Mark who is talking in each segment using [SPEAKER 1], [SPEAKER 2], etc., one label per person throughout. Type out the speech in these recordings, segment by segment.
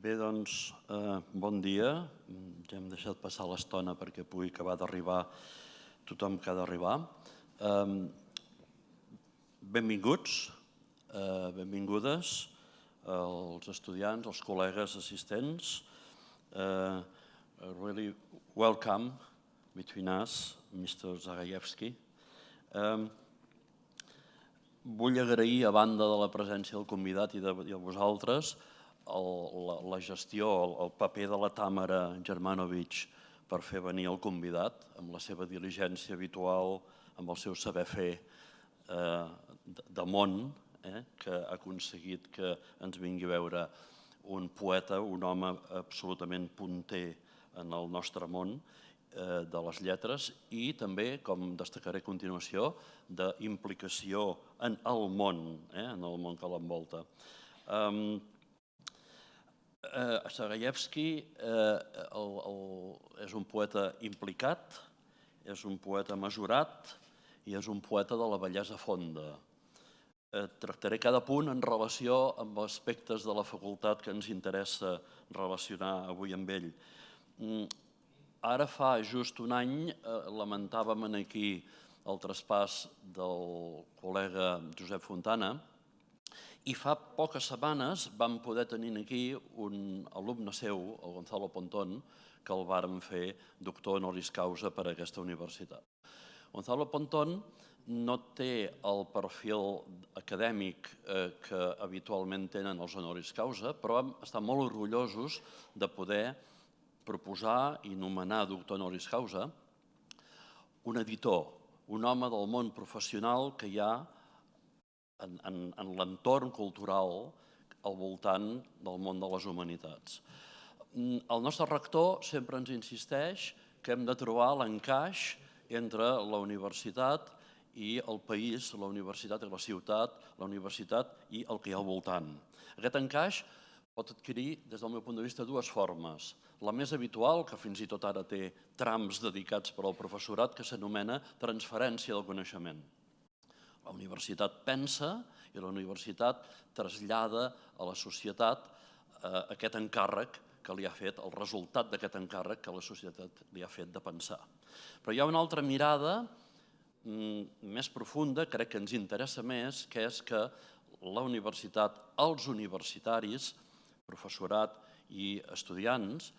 [SPEAKER 1] Bé, doncs, bon dia. Ja hem deixat passar l'estona perquè pugui acabar d'arribar tothom que ha d'arribar. Benvinguts, benvingudes els estudiants, els col·legues assistents. Really welcome between us, Mr. Zagajewski. Vull agrair, a banda de la presència del convidat i de vosaltres, la gestió, el paper de la Tàmara Germanovic per fer venir el convidat, amb la seva diligència habitual, amb el seu saber fer de món, que ha aconseguit que ens vingui a veure un poeta, un home absolutament punter en el nostre món de les lletres i també, com destacaré a continuació, d'implicació en el món que l'envolta. Zagajewski és un poeta implicat, és un poeta mesurat i és un poeta de la bellesa fonda. Tractaré cada punt en relació amb aspectes de la facultat que ens interessa relacionar avui amb ell. Ara fa just un any lamentàvem aquí el traspàs del col·lega Josep Fontana i fa poques setmanes vam poder tenir aquí un alumne seu, el Gonzalo Pontón, que el vàrem fer doctor honoris causa per a aquesta universitat. Gonzalo Pontón no té el perfil acadèmic que habitualment tenen els honoris causa, però hem estat molt orgullosos de poder proposar i nomenar doctor honoris causa un editor, un home del món professional que hi ha en l'entorn cultural al voltant del món de les humanitats. El nostre rector sempre ens insisteix que hem de trobar l'encaix entre la universitat i el país, la universitat i la ciutat, la universitat i el que hi ha al voltant. Aquest encaix pot adquirir, des del meu punt de vista, dues formes. La més habitual, que fins i tot ara té trams dedicats per al professorat, que s'anomena transferència del coneixement. La universitat pensa i la universitat trasllada a la societat aquest encàrrec que li ha fet, el resultat d'aquest encàrrec que la societat li ha fet de pensar. Però hi ha una altra mirada més profunda, crec que ens interessa més, que és que la universitat, els universitaris, professorat i estudiants,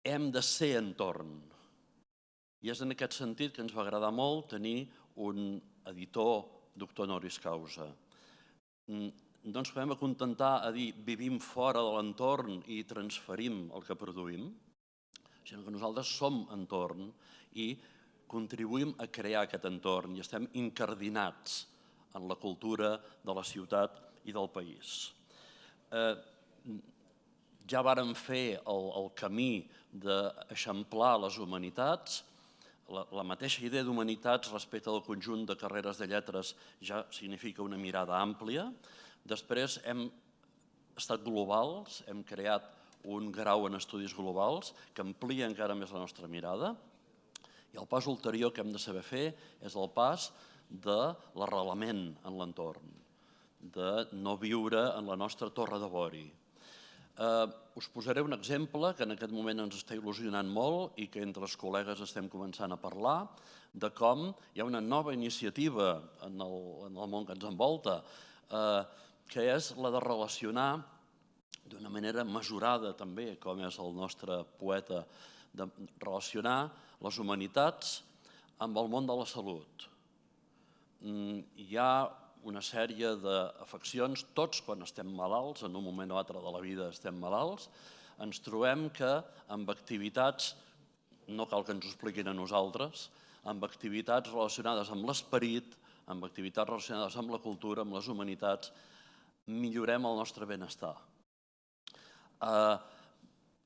[SPEAKER 1] hem de ser entorn. I és en aquest sentit que ens va agradar molt tenir un editor doctor honoris causa. No ens podem acontentar a dir vivim fora de l'entorn i transferim el que produïm, sinó que nosaltres som entorn i contribuïm a crear aquest entorn i estem incardinats en la cultura de la ciutat i del país. Ja vàrem fer el camí d'eixamplar les humanitats. La mateixa idea d'humanitats respecte al conjunt de carreres de lletres ja significa una mirada àmplia. Després hem estat globals, hem creat un grau en estudis globals que amplia encara més la nostra mirada. I el pas ulterior que hem de saber fer és el pas de l'arrelament en l'entorn, de no viure en la nostra torre de vori. Us posaré un exemple que en aquest moment ens està il·lusionant molt i que entre els col·legues estem començant a parlar, de com hi ha una nova iniciativa en el món que ens envolta, que és la de relacionar d'una manera mesurada també, com és el nostre poeta, de relacionar les humanitats amb el món de la salut. Hi ha una sèrie d'afeccions, tots quan estem malalts, en un moment o altre de la vida estem malalts, ens trobem que amb activitats, no cal que ens ho expliquin a nosaltres, amb activitats relacionades amb l'esperit, amb activitats relacionades amb la cultura, amb les humanitats, millorem el nostre benestar.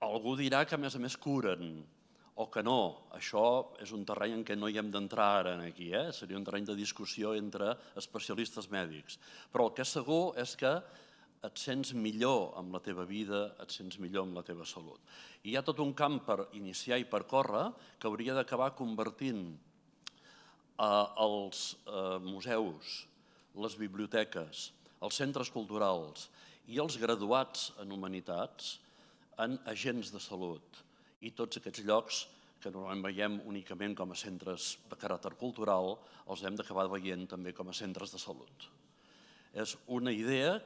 [SPEAKER 1] Algú dirà que a més curen, o que no. Això és un terreny en què no hi hem d'entrar ara aquí, seria un terreny de discussió entre especialistes mèdics. Però el que és segur és que et sents millor amb la teva vida, et sents millor amb la teva salut. I hi ha tot un camp per iniciar i per córrer que hauria d'acabar convertint els museus, les biblioteques, els centres culturals i els graduats en humanitats en agents de salut. I tots aquests llocs que normalment veiem únicament com a centres de caràcter cultural, els hem d'acabar veient també com a centres de salut. És una idea,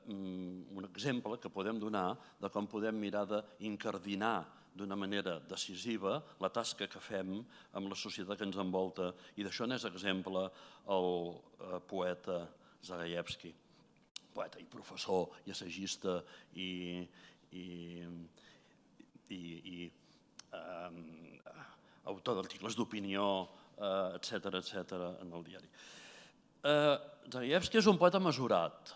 [SPEAKER 1] un exemple que podem donar de com podem mirar d'incardinar d'una manera decisiva la tasca que fem amb la societat que ens envolta. I d'això n'és exemple el poeta Zagajewski, poeta i professor i assagista i autor d'articles d'opinió, etcètera, en el diari. Zagajewski és un poeta mesurat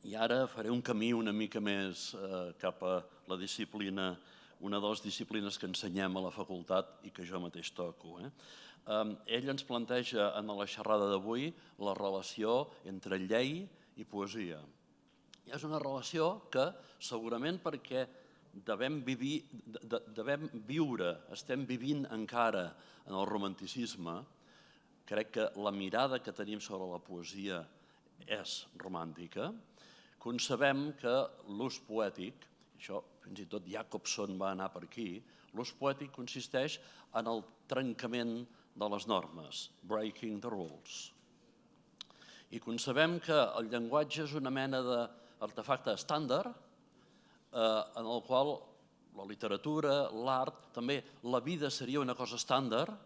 [SPEAKER 1] i ara faré un camí una mica més cap a la disciplina, una de les disciplines que ensenyem a la facultat i que jo mateix toco. Ell ens planteja en la xerrada d'avui la relació entre llei i poesia. I és una relació que segurament perquè devem viure, estem vivint encara en el romanticisme. Crec que la mirada que tenim sobre la poesia és romàntica. Concebem que l'ús poètic, això fins i tot Jacobson va anar per aquí, l'ús poètic consisteix en el trencament de les normes, breaking the rules. I concebem que el llenguatge és una mena d'artefacte estàndard en el qual la literatura, l'art, també la vida seria una cosa estàndard,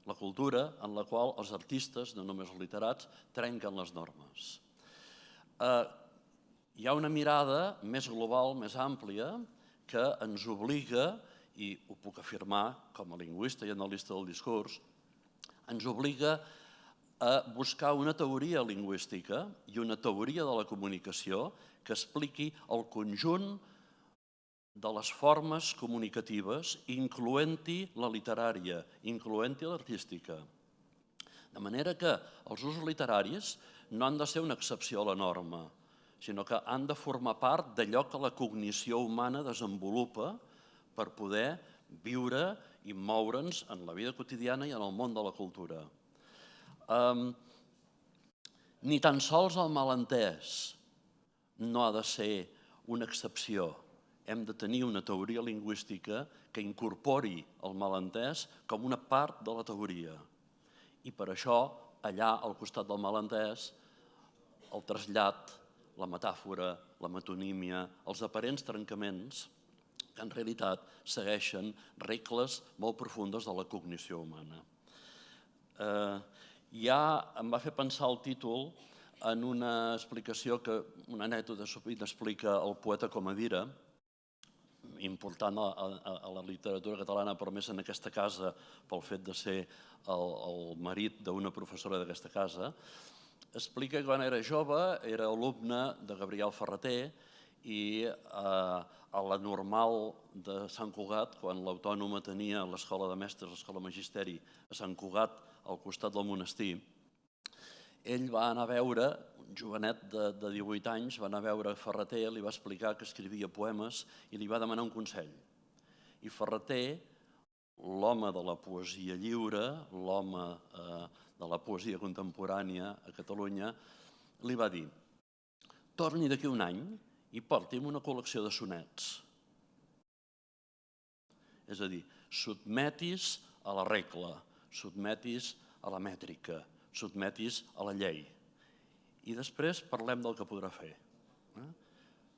[SPEAKER 1] la cultura en la qual els artistes, no només els literats, trenquen les normes. Hi ha una mirada més global, més àmplia, que ens obliga, i ho puc afirmar com a lingüista i analista del discurs, ens obliga a buscar una teoria lingüística i una teoria de la comunicació que expliqui el conjunt de les formes comunicatives, incloent-hi la literària, incloent-hi l'artística. De manera que els usos literaris no han de ser una excepció a la norma, sinó que han de formar part d'allò que la cognició humana desenvolupa per poder viure i moure'ns en la vida quotidiana i en el món de la cultura. Ni tan sols el malentès no ha de ser una excepció. Hem de tenir una teoria lingüística que incorpori el malentès com una part de la teoria. I per això, allà, al costat del malentès, el trasllat, la metàfora, la metonímia, els aparents trencaments, que en realitat segueixen regles molt profundes de la cognició humana. Ja em va fer pensar el títol en una explicació, una anècdota sovint explica el poeta Comadira, important a la literatura catalana, però més en aquesta casa, pel fet de ser el marit d'una professora d'aquesta casa, explica que quan era jove era alumne de Gabriel Ferrater i a la normal de Sant Cugat, quan l'Autònoma tenia l'escola de mestres, l'escola magisteri a Sant Cugat, al costat del monestir, ell va anar a veure, un jovenet de 18 anys, va anar a veure Ferrater, li va explicar que escrivia poemes i li va demanar un consell. I Ferrater, l'home de la poesia lliure, l'home de la poesia contemporània a Catalunya, li va dir: torni d'aquí un any i porti'm una col·lecció de sonets. És a dir, sotmetis a la regla, sotmetis a la mètrica, sotmetis a la llei. I després parlem del que podrà fer.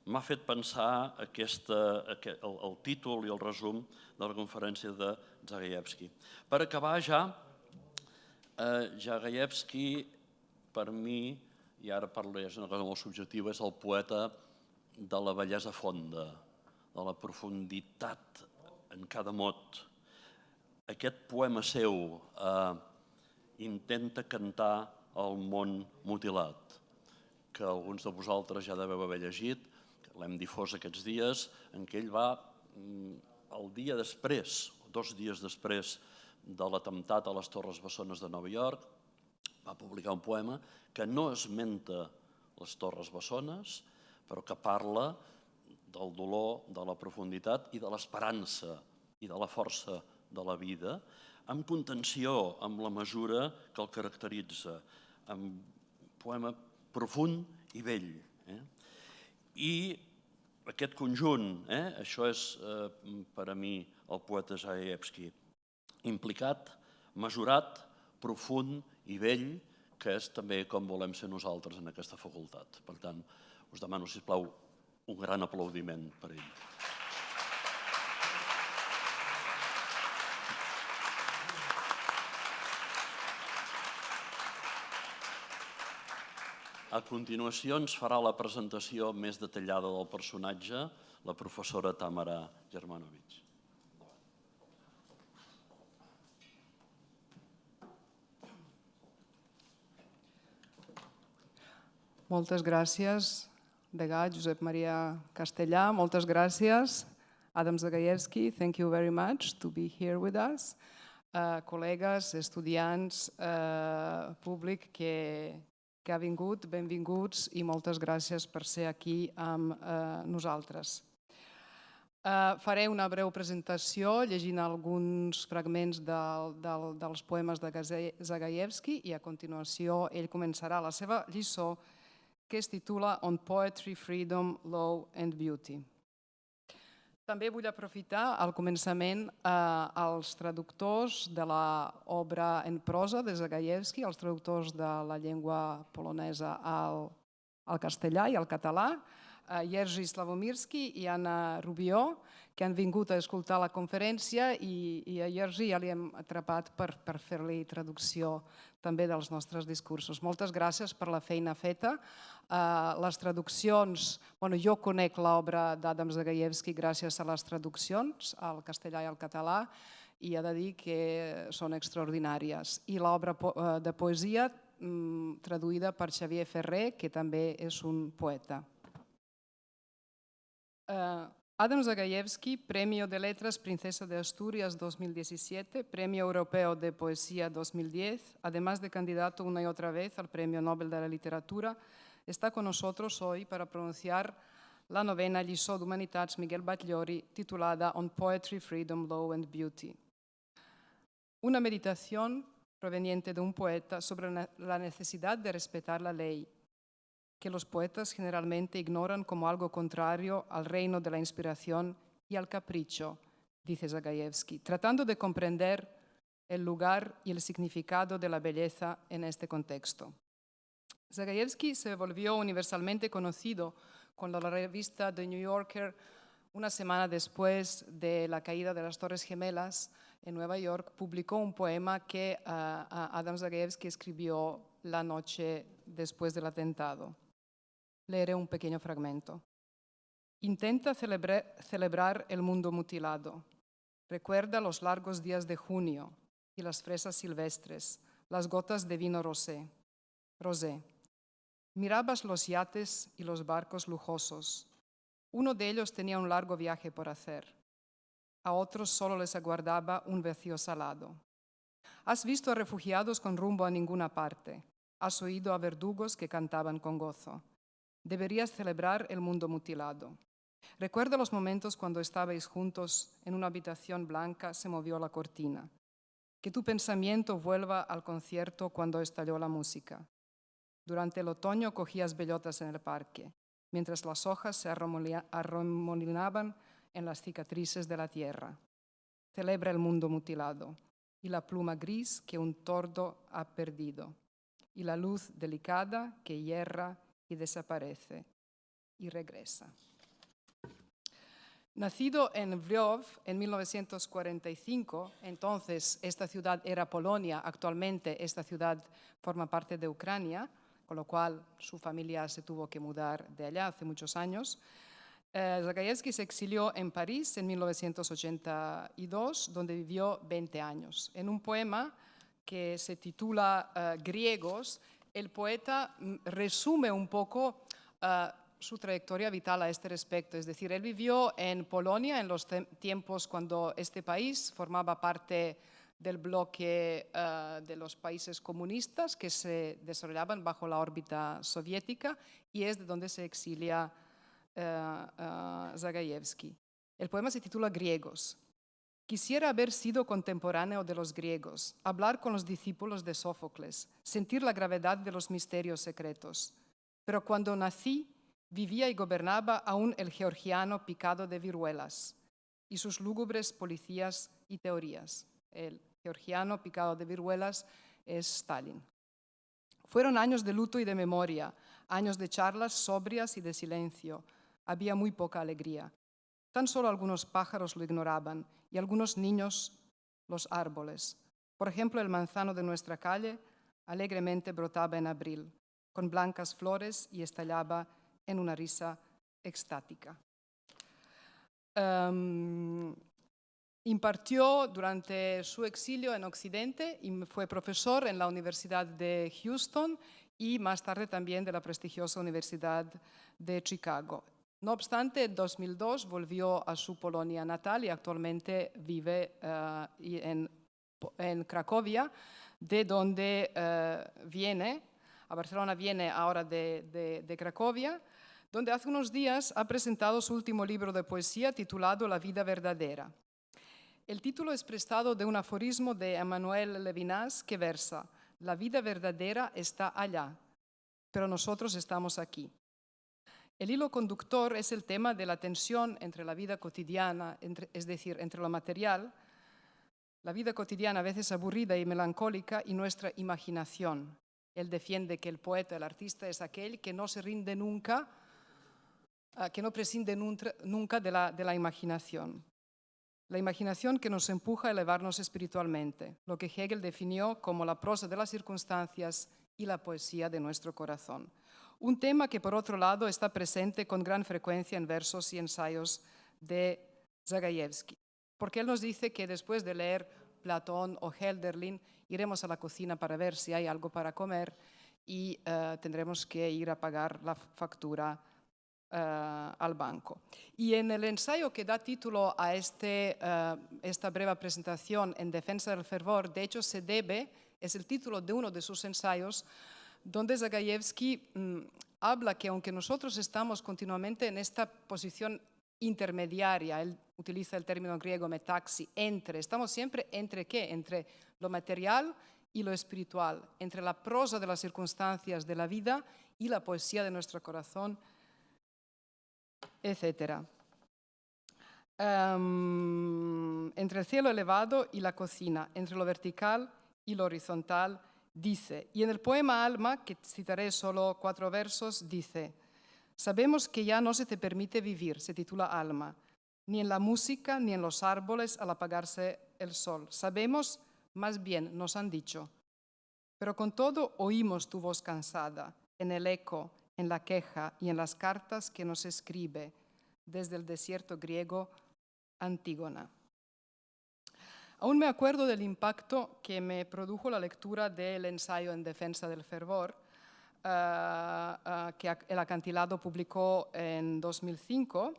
[SPEAKER 1] M'ha fet pensar el títol i el resum de la conferència de Zagajewski. Per acabar ja, Zagajewski, per mi, i ara parlaré, és una cosa molt subjectiva, és el poeta de la bellesa fonda, de la profunditat en cada mot. Aquest poema seu intenta cantar el món mutilat, que alguns de vosaltres ja deveu haver llegit, que l'hem difós aquests dies, en què ell va, el dia després, 2 dies després de l'atemptat a les Torres Bessones de Nova York, va publicar un poema que no esmenta les Torres Bessones, però que parla del dolor, de la profunditat i de l'esperança i de la força de la vida, amb contenció, amb la mesura que el caracteritza, amb un poema profund i vell. I aquest conjunt, això és per a mi el poeta Zagajewski, implicat, mesurat, profund i vell, que és també com volem ser nosaltres en aquesta facultat. Per tant, us demano, sisplau, un gran aplaudiment per ell. A continuació ens farà la presentació més detallada del personatge la professora Tamara Germanovic.
[SPEAKER 2] Moltes gràcies, degà Josep Maria Castellà. Moltes gràcies, Adam Zagajewski. Thank you very much to be here with us. Col·legues, estudiants, públic que ha vingut, benvinguts i moltes gràcies per ser aquí amb nosaltres. Faré una breu presentació llegint alguns fragments dels poemes de Zagajewski i a continuació ell començarà la seva lliçó que es titula On Poetry, Freedom, Law and Beauty. També vull aprofitar al començament els traductors de l'obra en prosa de Zagajewski, els traductors de la llengua polonesa al castellà i al català, Jerzy Slawomirski i Anna Rubió, que han vingut a escoltar la conferència i a Jerzy ja li hem atrapat per fer-li traducció també dels nostres discursos. Moltes gràcies per la feina feta. Les traduccions, jo conec l'obra d'Adam Zagajewski gràcies a les traduccions al castellà i al català i he de dir que són extraordinàries. I l'obra de poesia traduïda per Xavier Ferrer, que també és un poeta. Adam Zagajewski, Premio de Letras Princesa de Asturias 2017, Premio Europeo de Poesía 2010, además de candidato una y otra vez al Premio Nobel de la Literatura, está con nosotros hoy para pronunciar la novena Lliçó d'Humanitats Miquel Batllori titulada On Poetry, Freedom, Law and Beauty. Una meditación proveniente de un poeta sobre la necesidad de respetar la ley, que los poetas generalmente ignoran como algo contrario al reino de la inspiración y al capricho, dice Zagajewski, tratando de comprender el lugar y el significado de la belleza en este contexto. Zagajewski se volvió universalmente conocido cuando la revista The New Yorker, una semana después de la caída de las Torres Gemelas en Nueva York, publicó un poema que Adam Zagajewski escribió la noche después del atentado. Leeré un pequeño fragmento. Intenta celebrar el mundo mutilado. Recuerda los largos días de junio y las fresas silvestres, las gotas de vino rosé. Mirabas los yates y los barcos lujosos. Uno de ellos tenía un largo viaje por hacer. A otros solo les aguardaba un vacío salado. Has visto a refugiados con rumbo a ninguna parte. Has oído a verdugos que cantaban con gozo. Deberías celebrar el mundo mutilado. Recuerda los momentos cuando estabais juntos en una habitación blanca, se movió la cortina. Que tu pensamiento vuelva al concierto cuando estalló la música. Durante el otoño cogías bellotas en el parque, mientras las hojas se arremolinaban en las cicatrices de la tierra. Celebra el mundo mutilado y la pluma gris que un tordo ha perdido, y la luz delicada que hierra y desaparece y regresa. Nacido en Lwów en 1945, entonces esta ciudad era Polonia, actualmente esta ciudad forma parte de Ucrania, con lo cual su familia se tuvo que mudar de allá hace muchos años. Zagajewski se exilió en París en 1982, donde vivió 20 años. En un poema que se titula Griegos, el poeta resume un poco su trayectoria vital a este respecto. Es decir, él vivió en Polonia en los tiempos cuando este país formaba parte del bloque de los países comunistas que se desarrollaban bajo la órbita soviética, y es de donde se exilia Zagajewski. El poema se titula Griegos. Quisiera haber sido contemporáneo de los griegos, hablar con los discípulos de Sófocles, sentir la gravedad de los misterios secretos. Pero cuando nací, vivía y gobernaba aún el georgiano picado de viruelas y sus lúgubres policías y teorías. El georgiano picado de viruelas es Stalin. Fueron años de luto y de memoria, años de charlas sobrias y de silencio. Había muy poca alegría. Tan solo algunos pájaros lo ignoraban y algunos niños los árboles. Por ejemplo, el manzano de nuestra calle alegremente brotaba en abril, con blancas flores, y estallaba en una risa extática. Impartió durante su exilio en Occidente y fue profesor en la Universidad de Houston y más tarde también de la prestigiosa Universidad de Chicago. No obstante, en 2002 volvió a su Polonia natal y actualmente vive en Cracovia, de donde viene, a Barcelona viene ahora de Cracovia, donde hace unos días ha presentado su último libro de poesía titulado La vida verdadera. El título es prestado de un aforismo de Emmanuel Levinas que versa: la vida verdadera está allá, pero nosotros estamos aquí. El hilo conductor es el tema de la tensión entre la vida cotidiana, es decir, entre lo material, la vida cotidiana a veces aburrida y melancólica, y nuestra imaginación. Él defiende que el poeta, el artista, es aquel que no se rinde nunca, que no prescinde nunca de la imaginación. La imaginación que nos empuja a elevarnos espiritualmente, lo que Hegel definió como la prosa de las circunstancias y la poesía de nuestro corazón. Un tema que, por otro lado, está presente con gran frecuencia en versos y ensayos de Zagajewski, porque él nos dice que después de leer Platón o Hölderlin iremos a la cocina para ver si hay algo para comer y tendremos que ir a pagar la factura al banco. Y en el ensayo que da título a esta breve presentación, En defensa del fervor, de hecho es el título de uno de sus ensayos, donde Zagajewski habla que aunque nosotros estamos continuamente en esta posición intermediaria, él utiliza el término griego metaxi, estamos siempre entre ¿qué? Entre lo material y lo espiritual, entre la prosa de las circunstancias de la vida y la poesía de nuestro corazón, etc. Entre el cielo elevado y la cocina, entre lo vertical y lo horizontal, dice. Y en el poema Alma, que citaré solo 4 versos, dice: sabemos que ya no se te permite vivir, se titula Alma, ni en la música ni en los árboles al apagarse el sol. Sabemos, más bien nos han dicho, pero con todo oímos tu voz cansada, en el eco, en la queja y en las cartas que nos escribe desde el desierto griego Antígona. Aún me acuerdo del impacto que me produjo la lectura del ensayo En defensa del fervor, que El Acantilado publicó en 2005,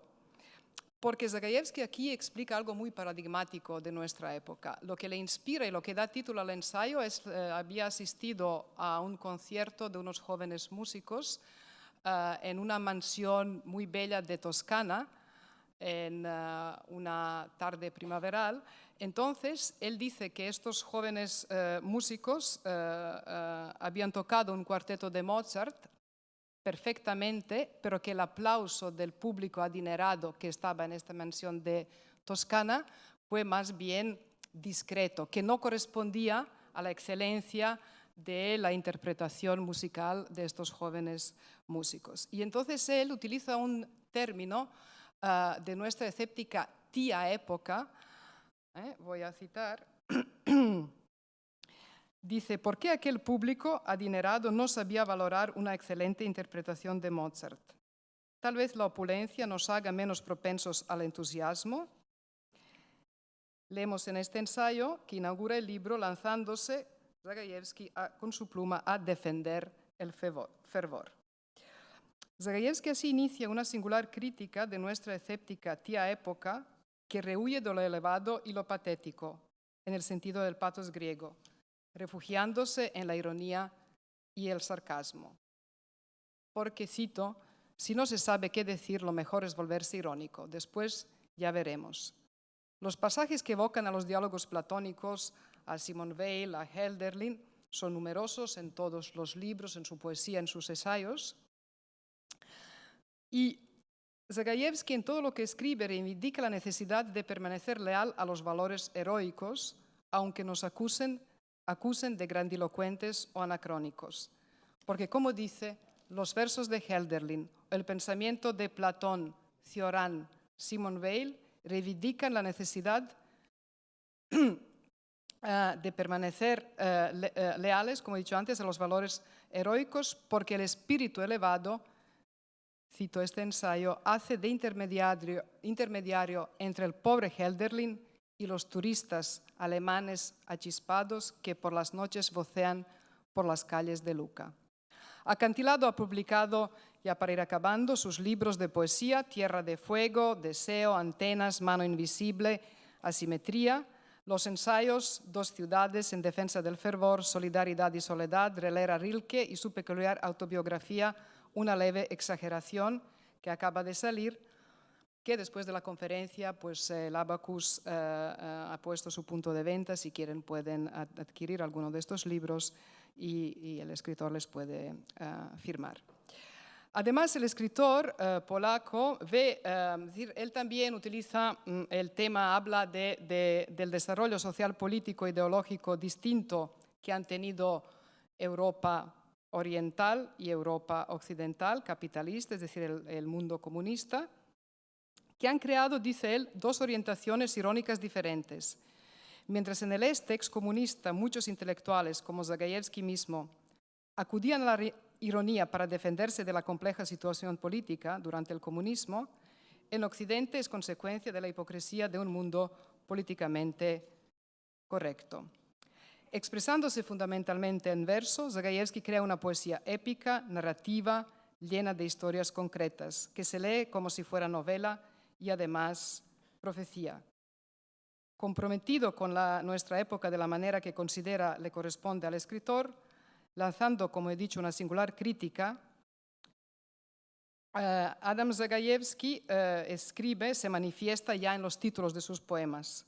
[SPEAKER 2] porque Zagajewski aquí explica algo muy paradigmático de nuestra época. Lo que le inspira y lo que da título al ensayo es había asistido a un concierto de unos jóvenes músicos en una mansión muy bella de Toscana, en una tarde primaveral. Entonces, él dice que estos jóvenes músicos habían tocado un cuarteto de Mozart perfectamente, pero que el aplauso del público adinerado que estaba en esta mansión de Toscana fue más bien discreto, que no correspondía a la excelencia de la interpretación musical de estos jóvenes músicos. Y entonces él utiliza un término de nuestra escéptica tía época, voy a citar, dice: ¿por qué aquel público adinerado no sabía valorar una excelente interpretación de Mozart? Tal vez la opulencia nos haga menos propensos al entusiasmo. Leemos en este ensayo que inaugura el libro lanzándose Zagajewski con su pluma a defender el fervor. Zagajewski así inicia una singular crítica de nuestra escéptica tía época que rehuye de lo elevado y lo patético, en el sentido del pathos griego, refugiándose en la ironía y el sarcasmo. Porque, cito, si no se sabe qué decir, lo mejor es volverse irónico. Después ya veremos. Los pasajes que evocan a los diálogos platónicos, a Simone Weil, a Hölderlin, son numerosos en todos los libros, en su poesía, en sus ensayos. Y Zagajewski en todo lo que escribe reivindica la necesidad de permanecer leal a los valores heroicos, aunque nos acusen de grandilocuentes o anacrónicos. Porque, como dice, los versos de Hölderlin, el pensamiento de Platón, Cioran, Simone Weil, reivindican la necesidad de permanecer leales, como he dicho antes, a los valores heroicos, porque el espíritu elevado, cito este ensayo, hace de intermediario entre el pobre Hölderlin y los turistas alemanes achispados que por las noches vocean por las calles de Lucca. Acantilado ha publicado, ya para ir acabando, sus libros de poesía, Tierra de Fuego, Deseo, Antenas, Mano Invisible, Asimetría, los ensayos, Dos ciudades, En defensa del fervor, Solidaridad y soledad, Relera Rilke y su peculiar autobiografía, Una leve exageración, que acaba de salir, que después de la conferencia, pues el Abacus ha puesto su punto de venta. Si quieren pueden adquirir alguno de estos libros y el escritor les puede firmar. Además, el escritor polaco él también utiliza el tema, habla del desarrollo social, político, ideológico distinto que han tenido Europa oriental y Europa occidental, capitalista, es decir, el mundo comunista, que han creado, dice él, dos orientaciones irónicas diferentes. Mientras en el este excomunista muchos intelectuales, como Zagajewski mismo, acudían a la ironía para defenderse de la compleja situación política durante el comunismo, en Occidente es consecuencia de la hipocresía de un mundo políticamente correcto. Expresándose fundamentalmente en verso, Zagajewski crea una poesía épica, narrativa, llena de historias concretas, que se lee como si fuera novela y además profecía. Comprometido con nuestra época de la manera que considera le corresponde al escritor, lanzando, como he dicho, una singular crítica, Adam Zagajewski escribe, se manifiesta ya en los títulos de sus poemas.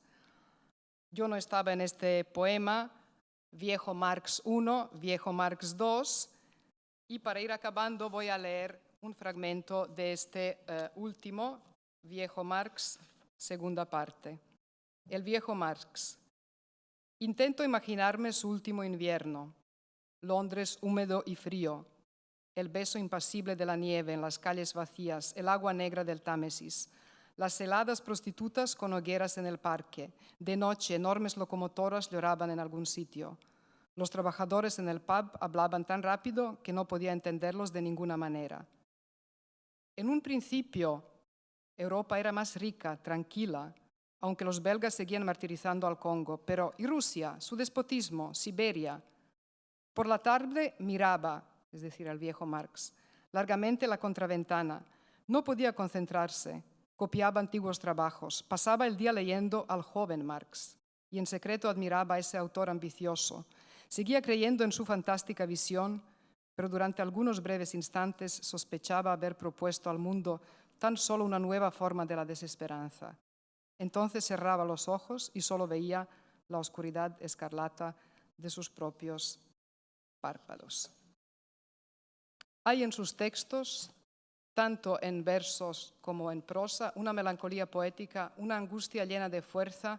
[SPEAKER 2] Yo no estaba en este poema, Viejo Marx I, Viejo Marx II, y para ir acabando voy a leer un fragmento de este último, Viejo Marx, segunda parte. El viejo Marx. Intento imaginarme su último invierno, Londres húmedo y frío, el beso impasible de la nieve en las calles vacías, el agua negra del Támesis, las heladas prostitutas con hogueras en el parque. De noche, enormes locomotoras lloraban en algún sitio. Los trabajadores en el pub hablaban tan rápido que no podía entenderlos de ninguna manera. En un principio, Europa era más rica, tranquila, aunque los belgas seguían martirizando al Congo. Pero, ¿y Rusia? Su despotismo, Siberia. Por la tarde miraba, es decir, al viejo Marx, largamente la contraventana. No podía concentrarse. Copiaba antiguos trabajos, pasaba el día leyendo al joven Marx y en secreto admiraba a ese autor ambicioso. Seguía creyendo en su fantástica visión, pero durante algunos breves instantes sospechaba haber propuesto al mundo tan solo una nueva forma de la desesperanza. Entonces cerraba los ojos y solo veía la oscuridad escarlata de sus propios párpados. Hay en sus textos, tanto en versos como en prosa, una melancolía poética, una angustia llena de fuerza,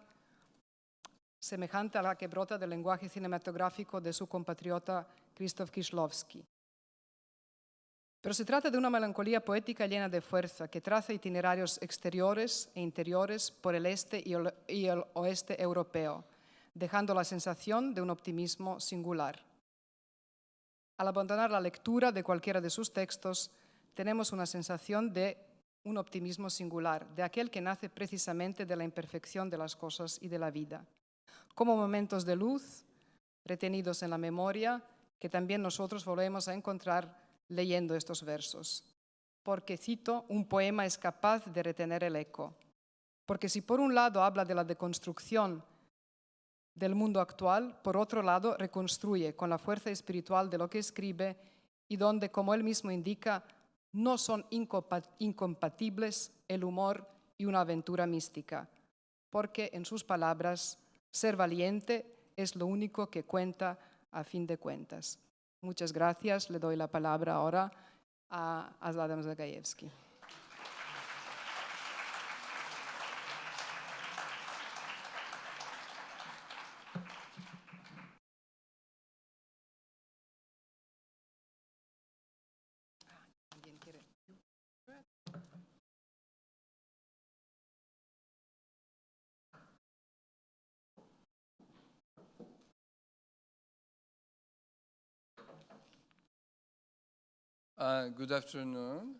[SPEAKER 2] semejante a la que brota del lenguaje cinematográfico de su compatriota Krzysztof Kieślowski. Pero se trata de una melancolía poética llena de fuerza, que traza itinerarios exteriores e interiores por el este y el oeste europeo, dejando la sensación de un optimismo singular. Al abandonar la lectura de cualquiera de sus textos, tenemos una sensación de un optimismo singular, de aquel que nace precisamente de la imperfección de las cosas y de la vida. Como momentos de luz, retenidos en la memoria, que también nosotros volvemos a encontrar leyendo estos versos. porque, cito, un poema es capaz de retener el eco. Porque si por un lado habla de la deconstrucción del mundo actual, por otro lado reconstruye con la fuerza espiritual de lo que escribe y donde, como él mismo indica, no son incompatibles el humor y una aventura mística, porque, en sus palabras, ser valiente es lo único que cuenta a fin de cuentas. Muchas gracias. Le doy la palabra ahora a Adam Zagajewski.
[SPEAKER 3] Good afternoon.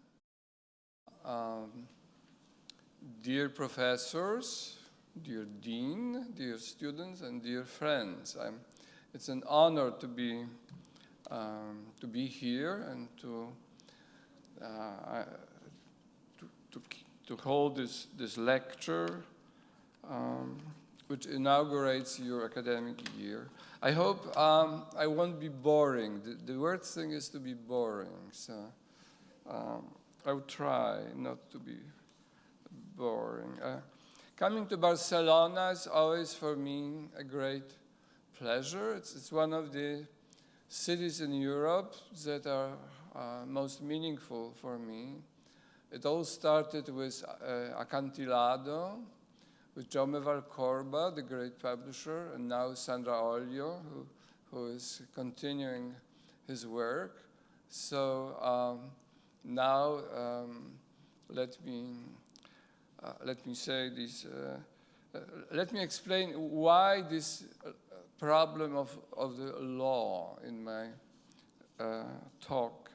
[SPEAKER 3] Dear professors, dear dean, dear students, and dear friends, it's an honor to be here and to hold this lecture, which inaugurates your academic year. I hope I won't be boring. The worst thing is to be boring, so I will try not to be boring. Coming to Barcelona is always for me a great pleasure. It's one of the cities in Europe that are most meaningful for me. It all started with Acantilado, with Jaume Valcorba, the great publisher, and now Sandra Olio, who is continuing his work. So now let me say this. Let me explain why this problem of the law in my talk.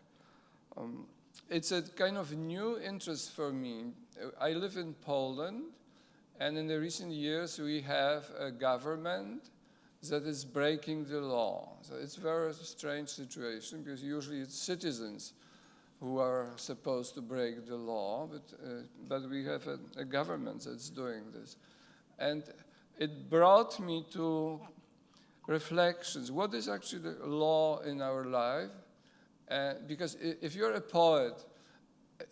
[SPEAKER 3] It's a kind of new interest for me. I live in Poland. And in the recent years, we have a government that is breaking the law. So it's a very strange situation because usually it's citizens who are supposed to break the law, but we have a government that's doing this. And it brought me to reflections. What is actually the law in our life? Because if you're a poet,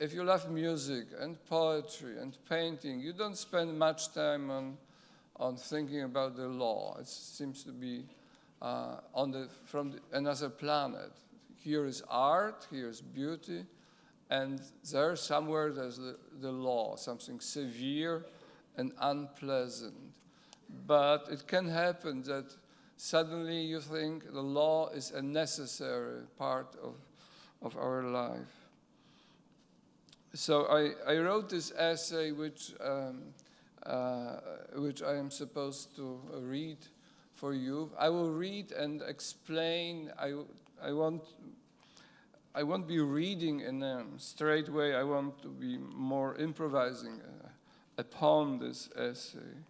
[SPEAKER 3] if you love music and poetry and painting, you don't spend much time on thinking about the law. It seems to be from another planet. Here is art, here is beauty, and there somewhere there's the law, something severe and unpleasant. But it can happen that suddenly you think the law is a necessary part of our life. So I wrote this essay, which I am supposed to read for you. I will read and explain. I won't be reading in a straight way. I want to be more improvising upon this essay.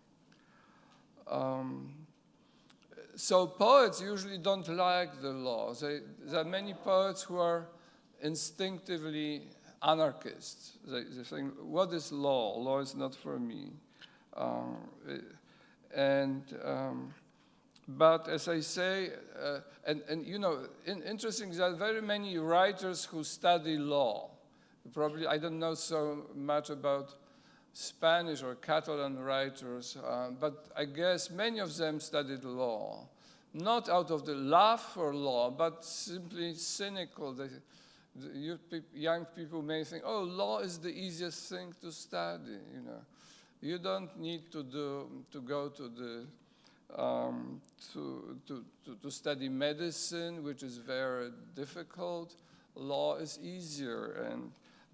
[SPEAKER 3] So poets usually don't like the law. There are many poets who are instinctively anarchists. They think, what is law? Law is not for me. But as I say, and you know, interesting, there are very many writers who study law. Probably, I don't know so much about Spanish or Catalan writers, but I guess many of them studied law. Not out of the love for law, but simply cynical. Young people may think, oh, law is the easiest thing to study, you know. You don't need to go to the to study medicine, which is very difficult. Law is easier,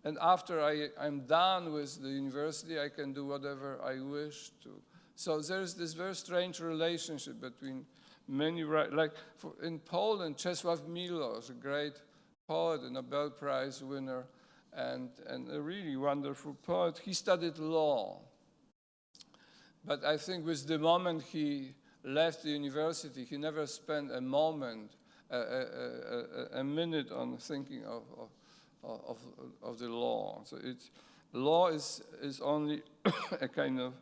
[SPEAKER 3] and after I'm done with the university, I can do whatever I wish to. So there's this very strange relationship between many, like in Poland, Czesław Miłosz, a great poet, a Nobel Prize winner, and a really wonderful poet. He studied law. But I think with the moment he left the university, he never spent a moment, a minute on thinking of the law. So law is only a kind of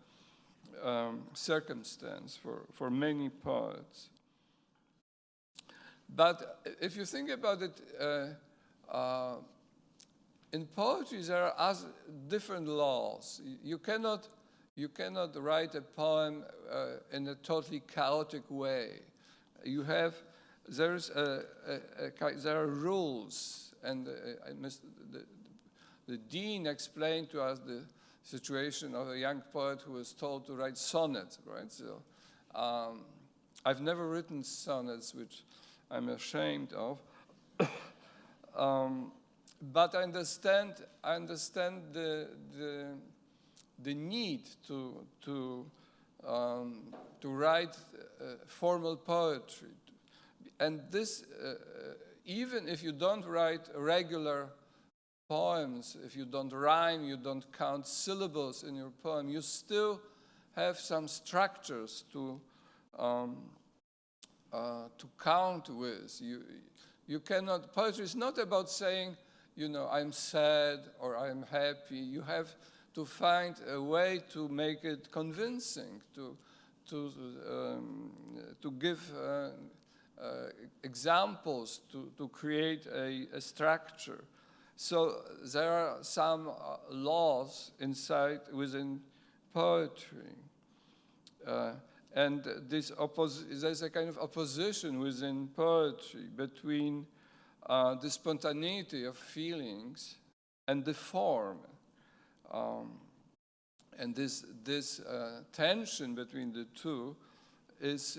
[SPEAKER 3] circumstance for many poets. But if you think about it, in poetry there are different laws. You cannot write a poem in a totally chaotic way. There are rules, and the dean explained to us the situation of a young poet who was told to write sonnets, right? So I've never written sonnets, which I'm ashamed of. But I understand the need to write formal poetry, and this even if you don't write regular poems, if you don't rhyme, you don't count syllables in your poem, you still have some structures to count with. You cannot. Poetry is not about saying, I'm sad or I'm happy. You have to find a way to make it convincing, to give examples, to create a structure. So there are some laws within poetry, and there's a kind of opposition within poetry between the spontaneity of feelings and the form. And this tension between the two is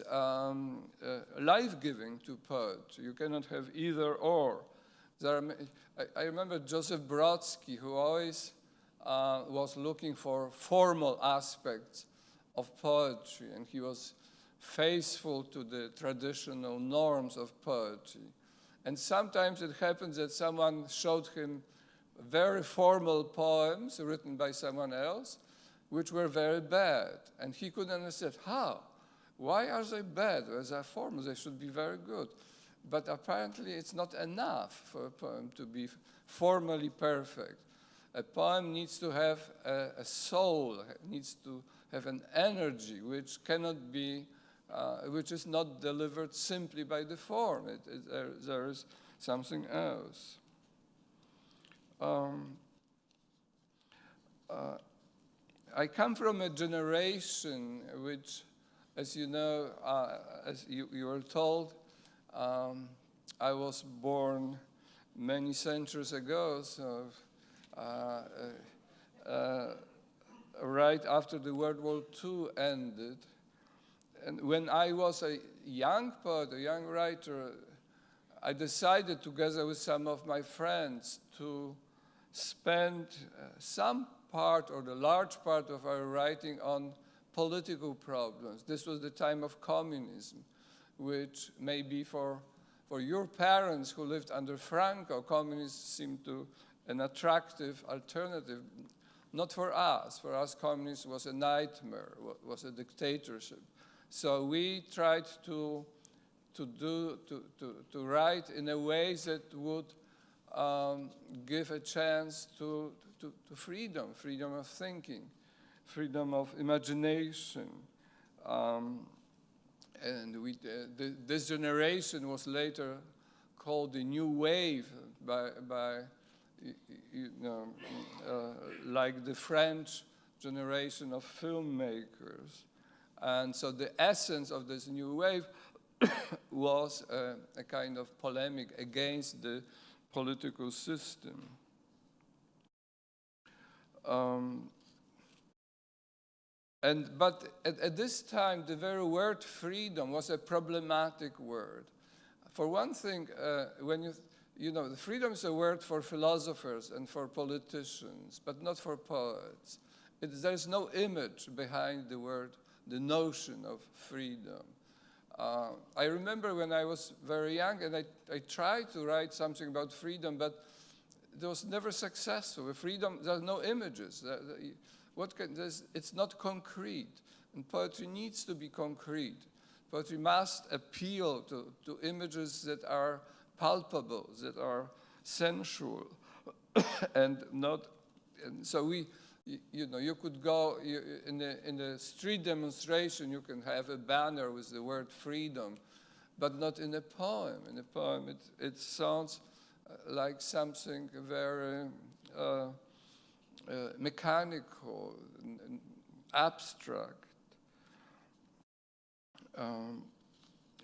[SPEAKER 3] life-giving to poetry. You cannot have either or. I remember Joseph Brodsky, who always was looking for formal aspects of poetry, and he was faithful to the traditional norms of poetry. And sometimes it happens that someone showed him very formal poems written by someone else, which were very bad. And he couldn't understand how. Why are they bad? Well, they're formal, they should be very good. But apparently it's not enough for a poem to be formally perfect. A poem needs to have a soul, it needs to have an energy which cannot be, which is not delivered simply by the form. There is something else. I come from a generation which, as you know, as you were told, I was born many centuries ago, so right after the World War II ended. And when I was a young poet, a young writer, I decided together with some of my friends to spend some part or the large part of our writing on political problems. This was the time of communism, which maybe for your parents who lived under Franco, communism seemed to an attractive alternative. Not for us. For us, communism was a nightmare, was a dictatorship. So we tried to write in a way that would give a chance to freedom of thinking, freedom of imagination. And this generation was later called the New Wave by like the French generation of filmmakers. And so the essence of this New Wave was a kind of polemic against the political system. But at this time, the very word freedom was a problematic word. For one thing, when the freedom is a word for philosophers and for politicians, but not for poets. There's no image behind the word, the notion of freedom. I remember when I was very young, and I tried to write something about freedom, but it was never successful. With freedom, there's no images. It's not concrete, and poetry needs to be concrete. Poetry must appeal to images that are palpable, that are sensual. and not. And so you could go in the street demonstration. You can have a banner with the word freedom, but not in a poem. In a poem, it sounds like something very mechanical, abstract.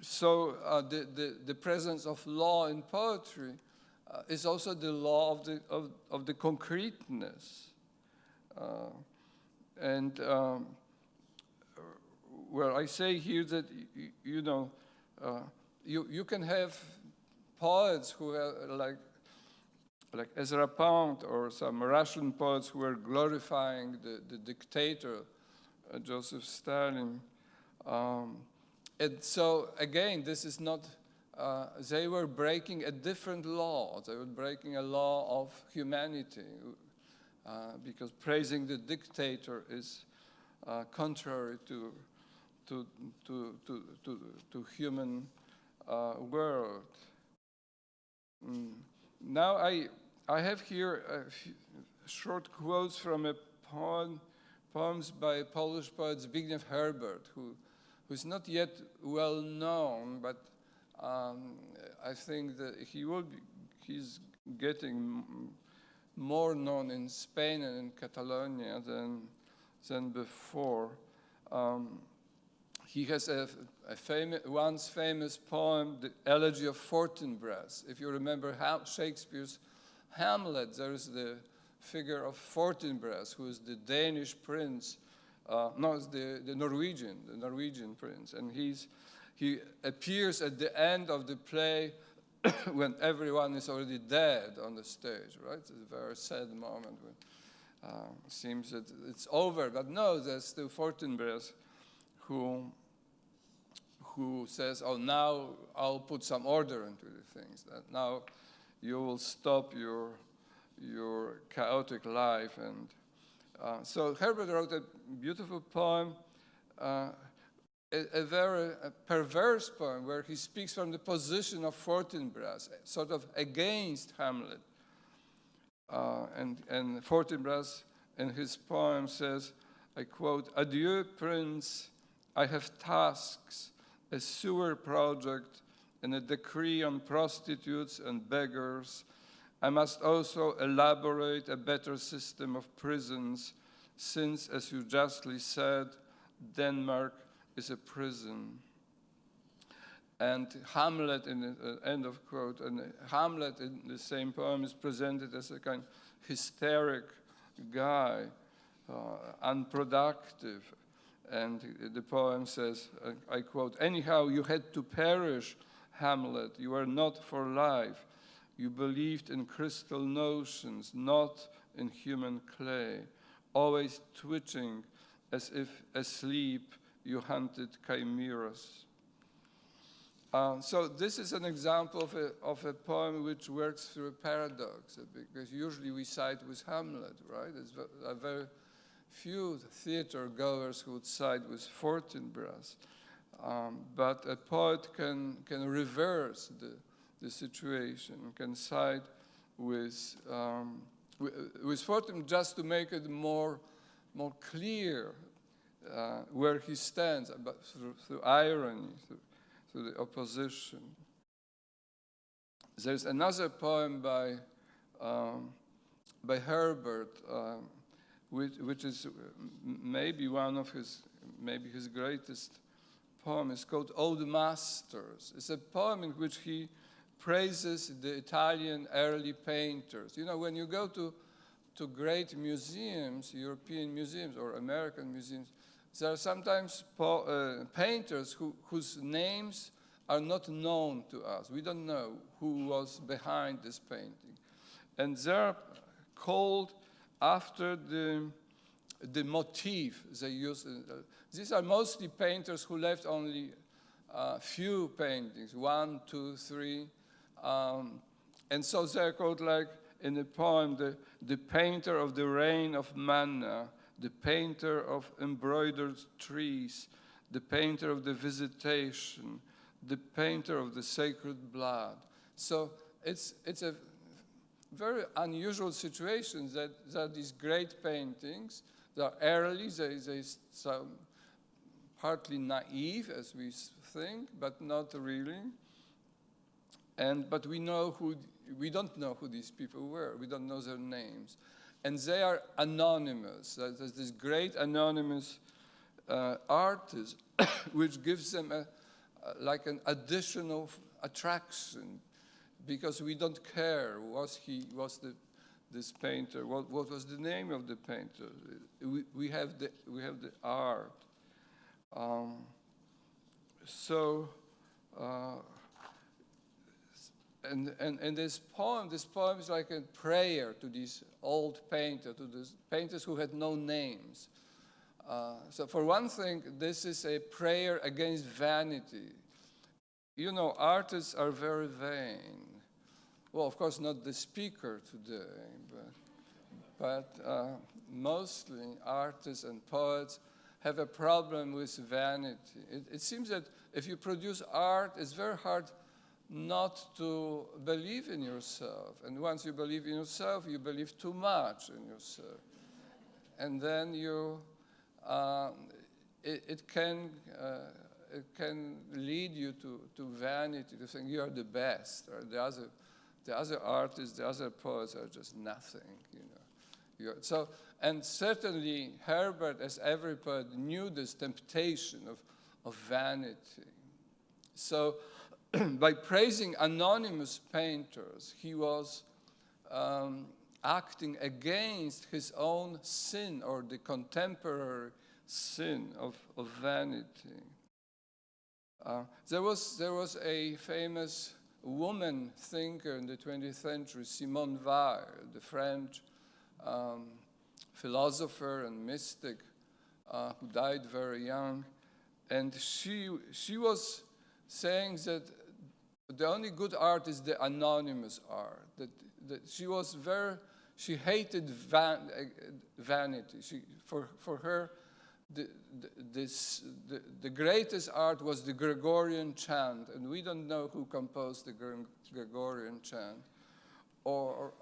[SPEAKER 3] So the presence of law in poetry is also the law of the concreteness. Well, I say here that you can have poets who are like Ezra Pound or some Russian poets who are glorifying the dictator, Joseph Stalin. And so, again, this is not, they were breaking a different law. They were breaking a law of humanity because praising the dictator is contrary to human world. Now I have here a few short quotes from a poems by Polish poet Zbigniew Herbert, who's not yet well known, but I think that he's getting more known in Spain and in Catalonia than before. He has a once famous poem, the Elegy of Fortinbras. If you remember Shakespeare's Hamlet, there is the figure of Fortinbras, who is the Danish prince. No, it's the Norwegian prince. And he appears at the end of the play when everyone is already dead on the stage, right? It's a very sad moment when it seems that it's over. But no, there's still Fortinbras who says, oh, now I'll put some order into the things. That now you will stop your chaotic life. And so Herbert wrote a beautiful poem, a very perverse poem where he speaks from the position of Fortinbras, sort of against Hamlet. And Fortinbras in his poem says, I quote, "Adieu, Prince, I have tasks, a sewer project, and a decree on prostitutes and beggars. I must also elaborate a better system of prisons, since, as you justly said, Denmark is a prison." And Hamlet, in the end of quote, and Hamlet in the same poem is presented as a kind of hysteric guy, unproductive. And the poem says, I quote, "Anyhow, you had to perish, Hamlet. You are not for life. You believed in crystal notions, not in human clay, always twitching as if asleep you hunted chimeras." So this is an example of a poem which works through a paradox, because usually we side with Hamlet, right? There's a very few theater goers who would side with Fortinbras. But a poet can reverse the situation, can side with Fortinbras just to make it more clear where he stands, but through irony, through the opposition. There's another poem by Herbert, which is maybe one of his greatest poem. It's called Old Masters. It's a poem in which he praises the Italian early painters. You know, when you go to great museums, European museums or American museums, there are sometimes painters whose names are not known to us. We don't know who was behind this painting. And they're called after the motif they use. These are mostly painters who left only a few paintings, 1, 2, 3. And so they're called, like in the poem, the painter of the rain of manna, the painter of embroidered trees, the painter of the visitation, the painter of the sacred blood. So it's very unusual situations that there are these great paintings. They are early, they some partly naive, as we think, but not really. But we don't know who these people were. We don't know their names. And they are anonymous. There's this great anonymous artist, which gives them like an additional attraction, because we don't care this painter, what was the name of the painter. We have the art. And this poem is like a prayer to these old painters, to these painters who had no names. So for one thing, this is a prayer against vanity. You know, artists are very vain. Well, of course, not the speaker today, but mostly artists and poets have a problem with vanity. It seems that if you produce art, it's very hard not to believe in yourself. And once you believe in yourself, you believe too much in yourself. And then it can lead you to vanity, to think you are the best, or the other artists, the other poets are just nothing, And certainly Herbert, as every poet, knew this temptation of vanity. So by praising anonymous painters, he was acting against his own sin, or the contemporary sin of vanity. There was a famous woman thinker in the 20th century, Simone Weil, the French philosopher and mystic who died very young. And she was saying that the only good art is the anonymous art. That she hated vanity. For her, the greatest art was the Gregorian chant, and we don't know who composed the Gregorian chant, or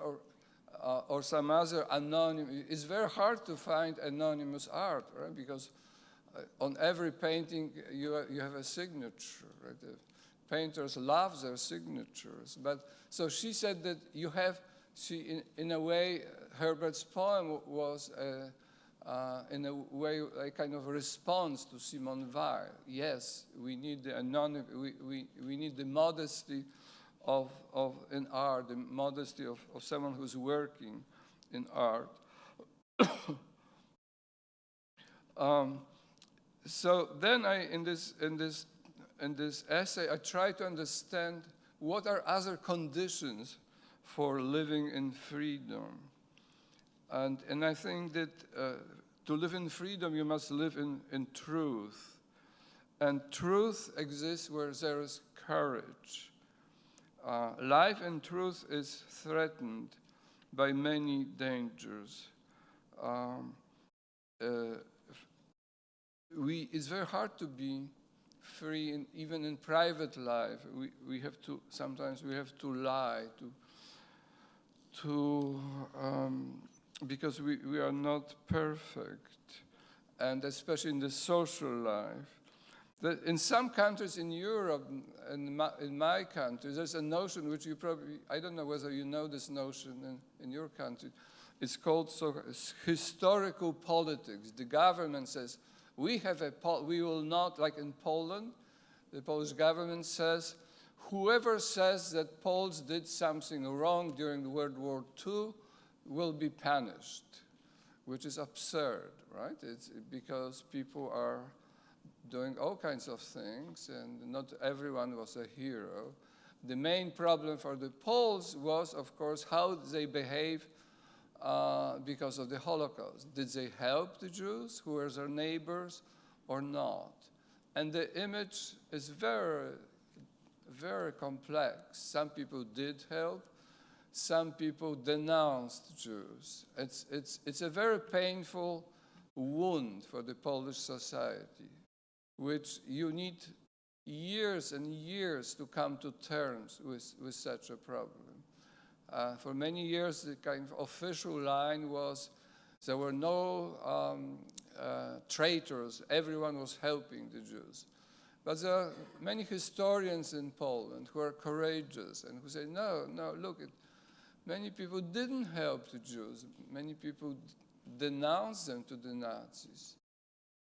[SPEAKER 3] some other anonymous. It's very hard to find anonymous art, right? Because on every painting you have a signature, right? The painters love their signatures, so she said that in a way, Herbert's poem was in a way a kind of response to Simone Weil. Yes, we need the we need the modesty in art, the modesty of someone who's working in art. So then in this essay, I try to understand what are other conditions for living in freedom. And I think that to live in freedom, you must live in truth. And truth exists where there is courage. Life in truth is threatened by many dangers. It's very hard to be free, even in private life. Sometimes we have to lie because we are not perfect, and especially in the social life. In some countries in Europe, in my country, there's a notion which you probably, I don't know whether you know this notion in your country. It's called historical politics. The government says, we will not, like in Poland, the Polish government says, whoever says that Poles did something wrong during World War II will be punished, which is absurd, right? It's because people are doing all kinds of things, and not everyone was a hero. The main problem for the Poles was, of course, how they behave because of the Holocaust. Did they help the Jews, who were their neighbors, or not? And the image is very, very complex. Some people did help. Some people denounced Jews. It's a very painful wound for the Polish society, which you need years and years to come to terms with such a problem. For many years, the kind of official line was there were no traitors, everyone was helping the Jews. But there are many historians in Poland who are courageous and who say, no, look, many people didn't help the Jews. Many people denounced them to the Nazis.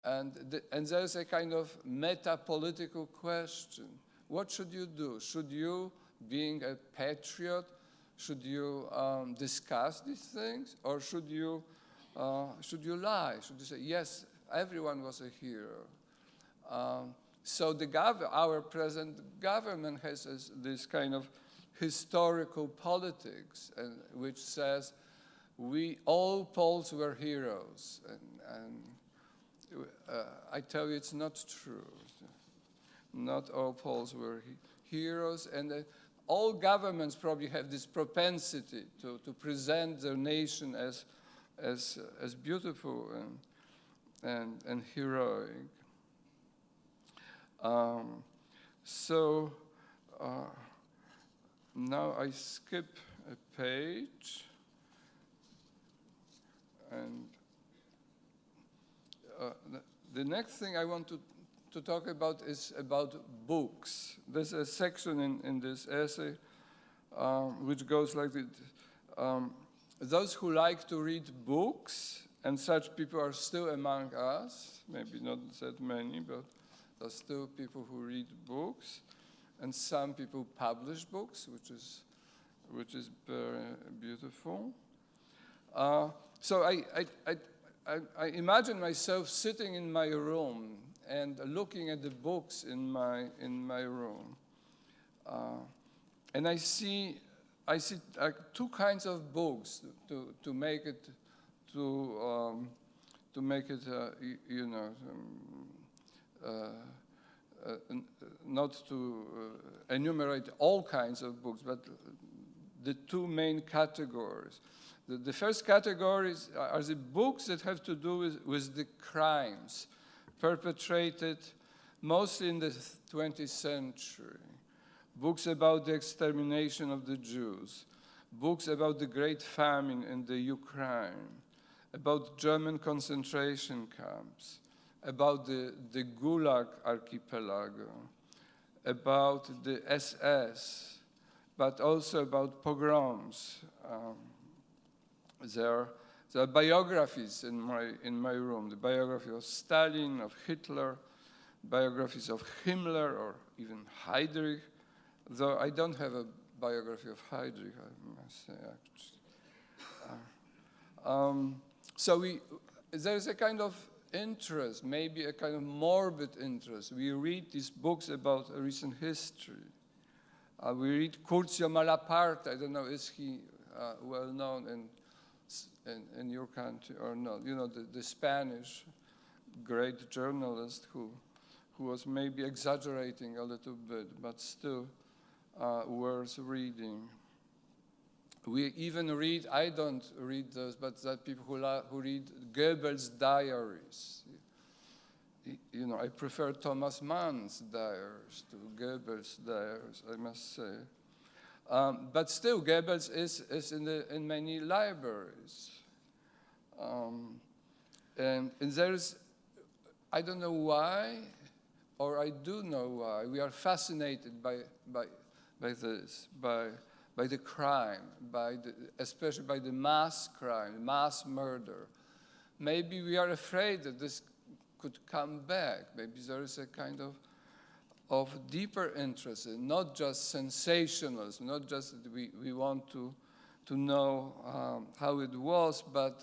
[SPEAKER 3] And there's a kind of meta-political question. What should you do? Should you, being a patriot, should you discuss these things? Or should you lie? Should you say, yes, everyone was a hero? So our present government has this kind of historical politics, which says all Poles were heroes. And I tell you, it's not true. Not all Poles were heroes, and all governments probably have this propensity to present their nation as beautiful and heroic. Now I skip a page, and the next thing I want to talk about is about books. There's a section in this essay which goes like this. Those who like to read books, and such people are still among us, maybe not that many, but there are still people who read books, and some people publish books, which is very beautiful. So I imagine myself sitting in my room and looking at the books in my room, and I see two kinds of books to make it not to enumerate all kinds of books, but the two main categories. The first categories are the books that have to do with the crimes perpetrated mostly in the 20th century. Books about the extermination of the Jews, books about the Great Famine in the Ukraine, about German concentration camps, about the Gulag archipelago, about the SS, but also about pogroms. There are biographies in my room, the biography of Stalin, of Hitler, biographies of Himmler, or even Heydrich, though I don't have a biography of Heydrich, I must say, actually. So there's a kind of interest, maybe a kind of morbid interest. We read these books about recent history. We read Curzio Malaparte. I don't know, is he well known in your country or not? You know, the Spanish great journalist who was maybe exaggerating a little bit, but still worth reading. We even read, I don't read those, but there are people who read Goebbels' diaries. You know, I prefer Thomas Mann's diaries to Goebbels' diaries, I must say. But still, Goebbels is in many libraries. And there's, I don't know why, or I do know why, we are fascinated by this, by the crime, especially by the mass crime, mass murder. Maybe we are afraid that this could come back. Maybe there is a kind of deeper interest in not just sensationalism, not just that we want to know how it was, but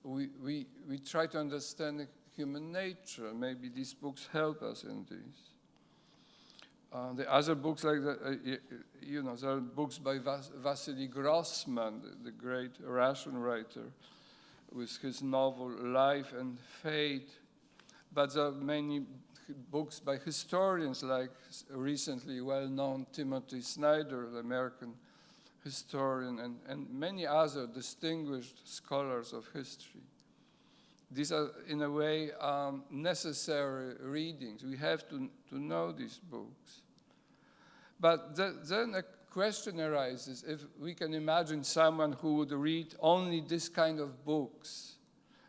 [SPEAKER 3] we try to understand human nature. Maybe these books help us in this. The other books like that, you know, there are books by Vasily Grossman, the great Russian writer, with his novel Life and Fate. But there are many books by historians, like recently well-known Timothy Snyder, the American historian, and many other distinguished scholars of history. These are, in a way, necessary readings. We have to know these books. But then a question arises if we can imagine someone who would read only this kind of books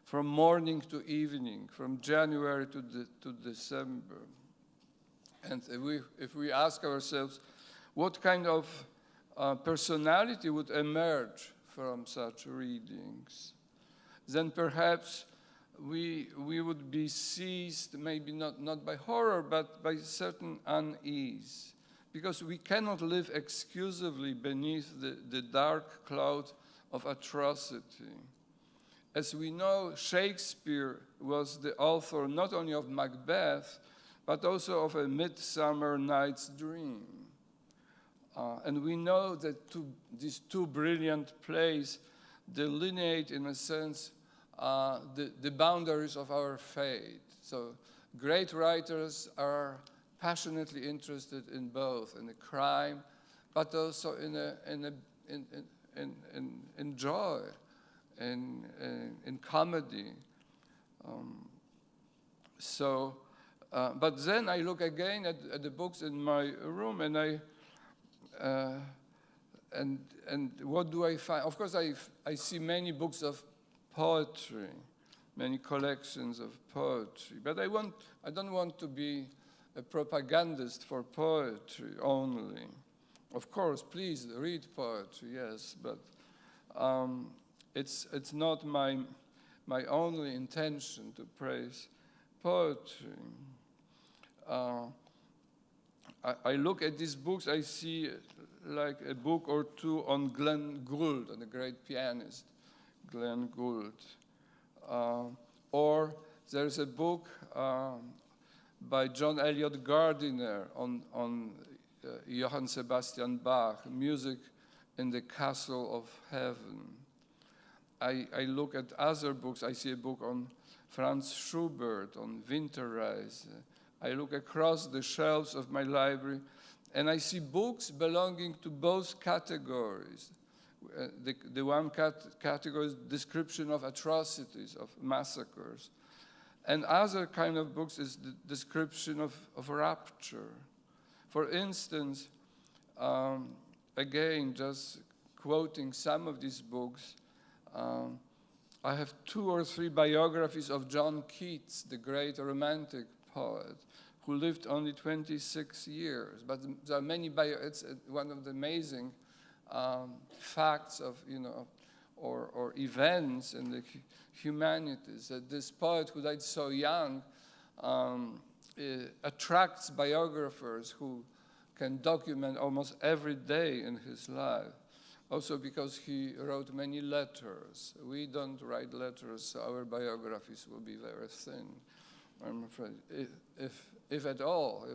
[SPEAKER 3] from morning to evening, from January to December. And if we ask ourselves, what kind of personality would emerge from such readings, then perhaps we would be seized, maybe not by horror, but by certain unease, because we cannot live exclusively beneath the dark cloud of atrocity. As we know, Shakespeare was the author not only of Macbeth, but also of A Midsummer Night's Dream. And we know that these two brilliant plays delineate, in a sense, the boundaries of our fate. So great writers are passionately interested in both, in the crime, but also in joy, in comedy. But then I look again at the books in my room, and and what do I find? Of course, I see many books of poetry, many collections of poetry, but I don't want to be a propagandist for poetry only. Of course, please read poetry, yes, but it's not my only intention to praise poetry. I look at these books, I see like a book or two on Glenn Gould, on the great pianist, Glenn Gould. Or there's a book by John Eliot Gardiner on Johann Sebastian Bach, Music in the Castle of Heaven. I look at other books. I see a book on Franz Schubert, on Winterreise. I look across the shelves of my library, and I see books belonging to both categories. The one category is description of atrocities, of massacres. And other kind of books is the description of rapture. For instance, again, just quoting some of these books, I have 2 or 3 biographies of John Keats, the great romantic poet, who lived only 26 years. But there are many it's one of the amazing facts of, or events in the humanities, that this poet who died so young attracts biographers who can document almost every day in his life. Also because he wrote many letters. We don't write letters, so our biographies will be very thin, I'm afraid, if at all.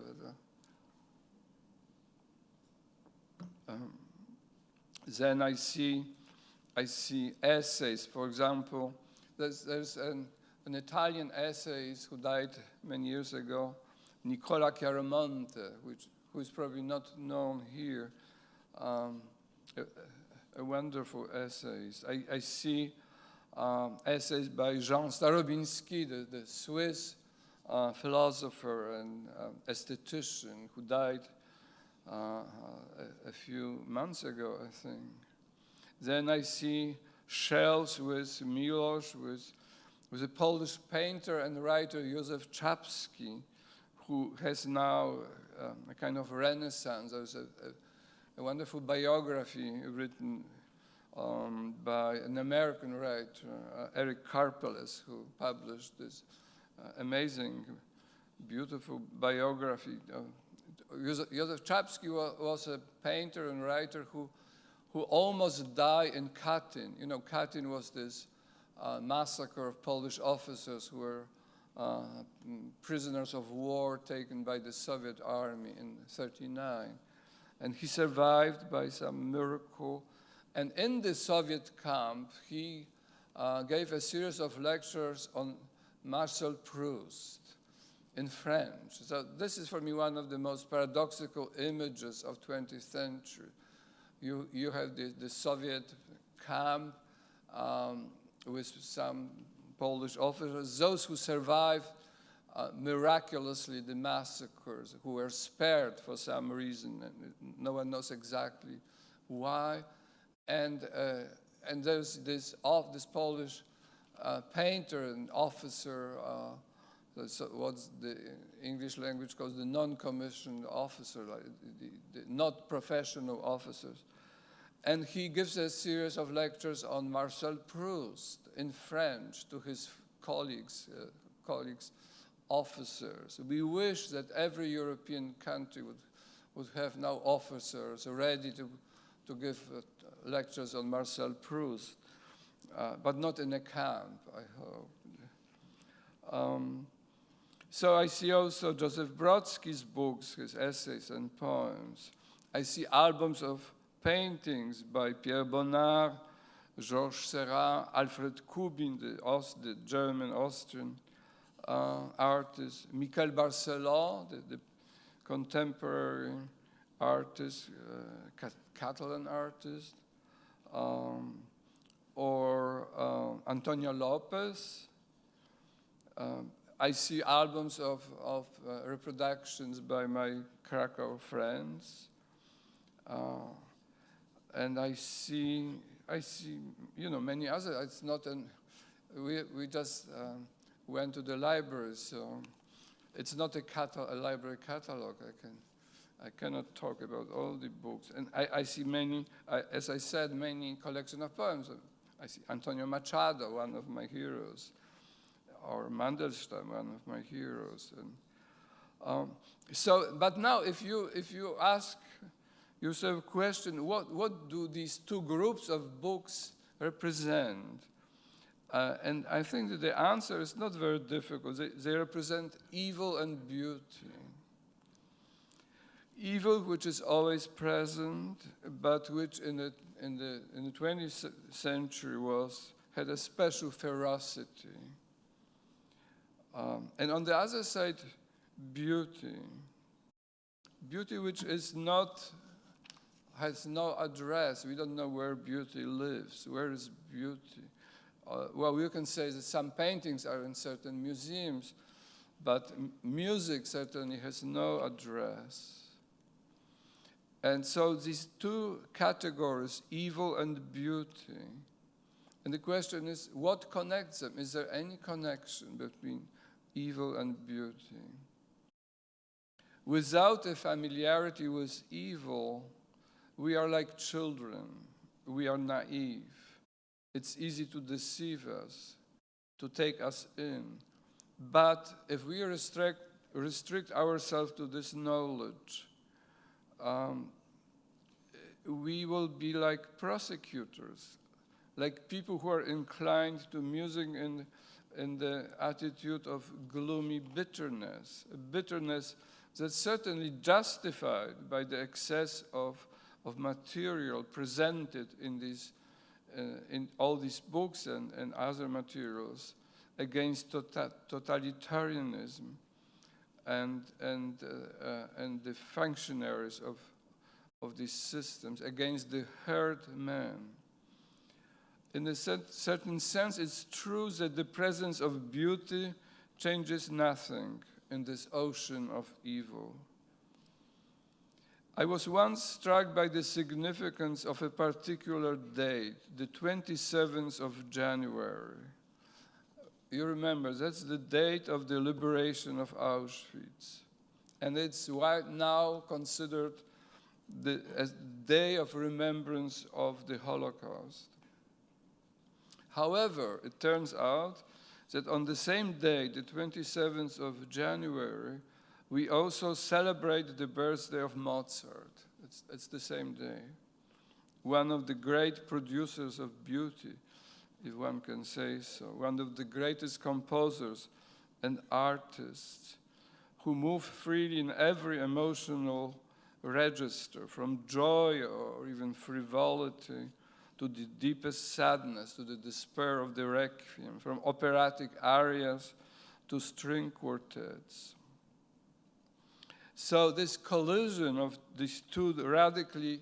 [SPEAKER 3] Then I see essays. For example, there's an Italian essayist who died many years ago, Nicola Chiaramonte, who is probably not known here. A wonderful essayist. I see essays by Jean Starobinski, the Swiss philosopher and aesthetician who died a few months ago, I think. Then I see shelves with Miłosz, with a Polish painter and writer, Józef Czapski, who has now a kind of renaissance. There's a wonderful biography written by an American writer, Eric Karpeles, who published this amazing, beautiful biography. Józef Czapski was a painter and writer who almost died in Katyn. Katyn was this massacre of Polish officers who were prisoners of war taken by the Soviet army in 1939. And he survived by some miracle. And in the Soviet camp, he gave a series of lectures on Marcel Proust in French. So this is for me one of the most paradoxical images of 20th century. You have the Soviet camp with some Polish officers. Those who survived miraculously the massacres, who were spared for some reason, and no one knows exactly why. And there's this Polish painter and officer, what's the English language calls the non-commissioned officer, like the not professional officers. And he gives a series of lectures on Marcel Proust in French to his colleagues, officers. We wish that every European country would have now officers ready to give lectures on Marcel Proust, but not in a camp, I hope. So I see also Joseph Brodsky's books, his essays and poems. I see albums of paintings by Pierre Bonnard, Georges Seurat, Alfred Kubin, the German-Austrian artist, Miquel Barceló, the contemporary artist, Catalan artist, or Antonio Lopez. I see albums of reproductions by my Krakow friends, and I see many others. It's not we just went to the library, so it's not a library catalog. I cannot talk about all the books. And I see many, as I said, many collection of poems. I see Antonio Machado, one of my heroes, or Mandelstam, one of my heroes. And but now, if you ask yourself a question, what do these two groups of books represent? And I think that the answer is not very difficult. They represent evil and beauty. Evil, which is always present, but which in the 20th century had a special ferocity. And on the other side, beauty. Beauty which has no address. We don't know where beauty lives. Where is beauty? Well, you can say that some paintings are in certain museums, but music certainly has no address. And so these two categories, evil and beauty, and the question is, what connects them? Is there any connection between evil and beauty? Without a familiarity with evil, we are like children. We are naive. It's easy to deceive us, to take us in. But if we restrict ourselves to this knowledge, we will be like prosecutors, like people who are inclined to musing in the attitude of gloomy bitterness, a bitterness that's certainly justified by the excess of material presented in all these books and other materials against totalitarianism and the functionaries of these systems, against the herd man. In a certain sense, it's true that the presence of beauty changes nothing in this ocean of evil. I was once struck by the significance of a particular date, the 27th of January. You remember, that's the date of the liberation of Auschwitz. And it's right now considered a day of remembrance of the Holocaust. However, it turns out that on the same day, the 27th of January, we also celebrate the birthday of Mozart. It's the same day. One of the great producers of beauty, if one can say so. One of the greatest composers and artists who move freely in every emotional register, from joy or even frivolity to the deepest sadness, to the despair of the Requiem, from operatic arias to string quartets. So this collision of these two radically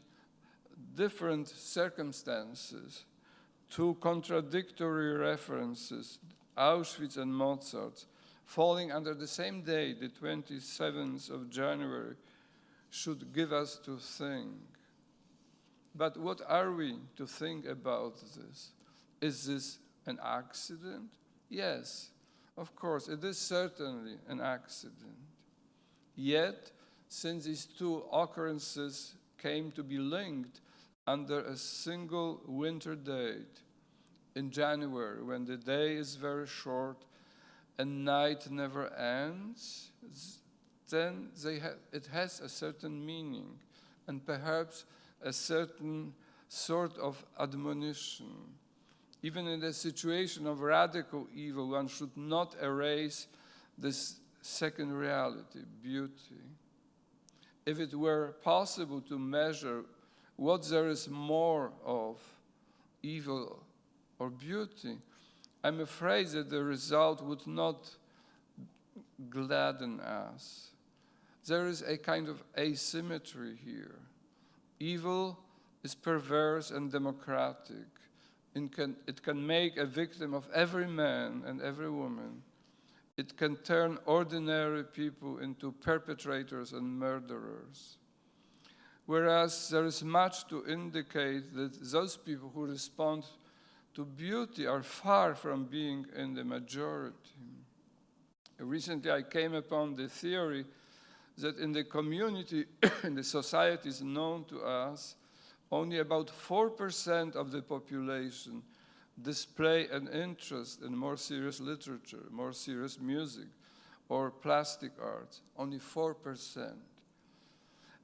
[SPEAKER 3] different circumstances, two contradictory references, Auschwitz and Mozart, falling under the same day, the 27th of January, should give us to think. But what are we to think about this? Is this an accident? Yes, of course, it is certainly an accident. Yet, since these two occurrences came to be linked under a single winter date, in January, when the day is very short and night never ends, then it has a certain meaning and perhaps a certain sort of admonition. Even in a situation of radical evil, one should not erase this second reality, beauty. If it were possible to measure what there is more of, evil or beauty, I'm afraid that the result would not gladden us. There is a kind of asymmetry here. Evil is perverse and democratic. It can make a victim of every man and every woman. It can turn ordinary people into perpetrators and murderers. Whereas there is much to indicate that those people who respond to beauty are far from being in the majority. Recently, I came upon the theory that in the community, in the societies known to us, only about 4% of the population display an interest in more serious literature, more serious music, or plastic art. Only 4%.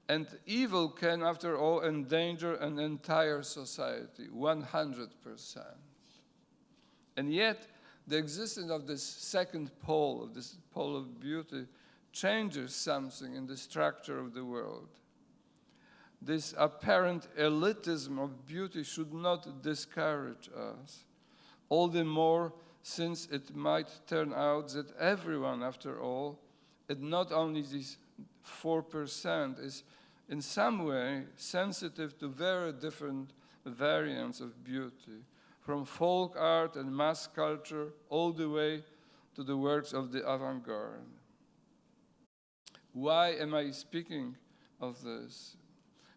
[SPEAKER 3] And evil can, after all, endanger an entire society, 100%. And yet, the existence of this second pole, of this pole of beauty, changes something in the structure of the world. This apparent elitism of beauty should not discourage us, all the more since it might turn out that everyone, after all, and not only these 4%, is in some way sensitive to very different variants of beauty, from folk art and mass culture all the way to the works of the avant-garde. Why am I speaking of this?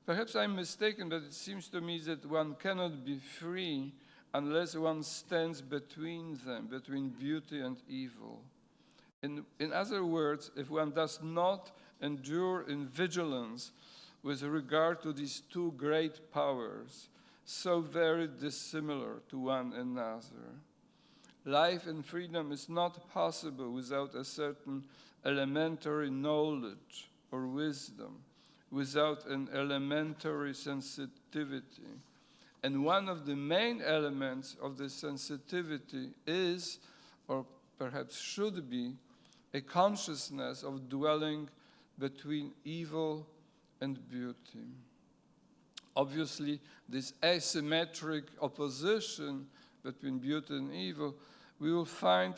[SPEAKER 3] Perhaps I'm mistaken, but it seems to me that one cannot be free unless one stands between them, between beauty and evil. In other words, if one does not endure in vigilance with regard to these two great powers, so very dissimilar to one another, life and freedom is not possible without a certain elementary knowledge or wisdom, without an elementary sensitivity. And one of the main elements of this sensitivity is, or perhaps should be, a consciousness of dwelling between evil and beauty. Obviously, this asymmetric opposition between beauty and evil, we will find,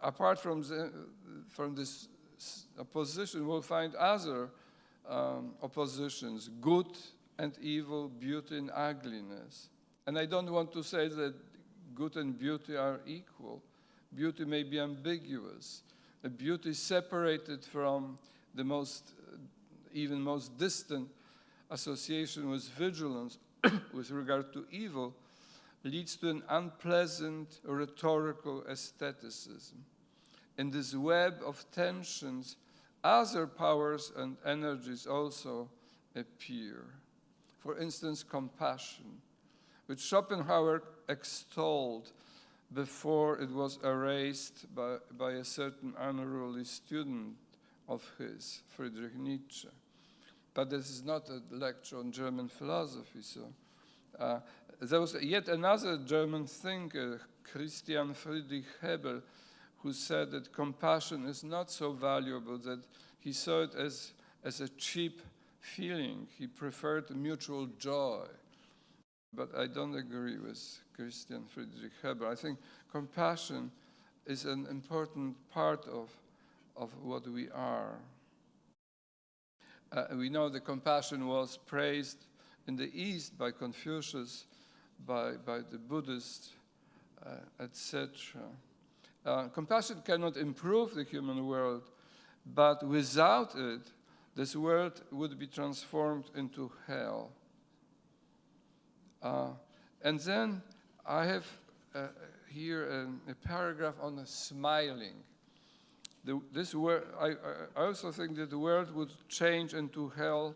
[SPEAKER 3] apart from this opposition, we'll find other oppositions, good and evil, beauty and ugliness. And I don't want to say that good and beauty are equal. Beauty may be ambiguous. A beauty separated from the even most distant association with vigilance with regard to evil leads to an unpleasant rhetorical aestheticism. In this web of tensions, other powers and energies also appear. For instance, compassion, which Schopenhauer extolled before it was erased by a certain unruly student of his, Friedrich Nietzsche. But this is not a lecture on German philosophy. So there was yet another German thinker, Christian Friedrich Hebel, who said that compassion is not so valuable, that he saw it as a cheap feeling. He preferred mutual joy. But I don't agree with Christian Friedrich Hebel. I think compassion is an important part of what we are. We know that compassion was praised in the East by Confucius, by the Buddhists, etc. Compassion cannot improve the human world, but without it, this world would be transformed into hell. And then I have here a paragraph on the smiling. I also think that the world would change into hell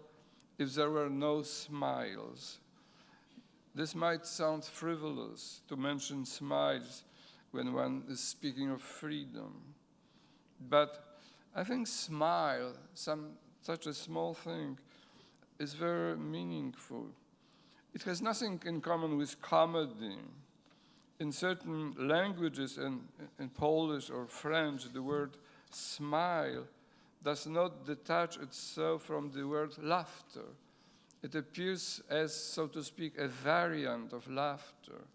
[SPEAKER 3] if there were no smiles. This might sound frivolous to mention smiles when one is speaking of freedom. But I think smile, such a small thing, is very meaningful. It has nothing in common with comedy. In certain languages, in Polish or French, the word smile does not detach itself from the word laughter. It appears as, so to speak, a variant of laughter.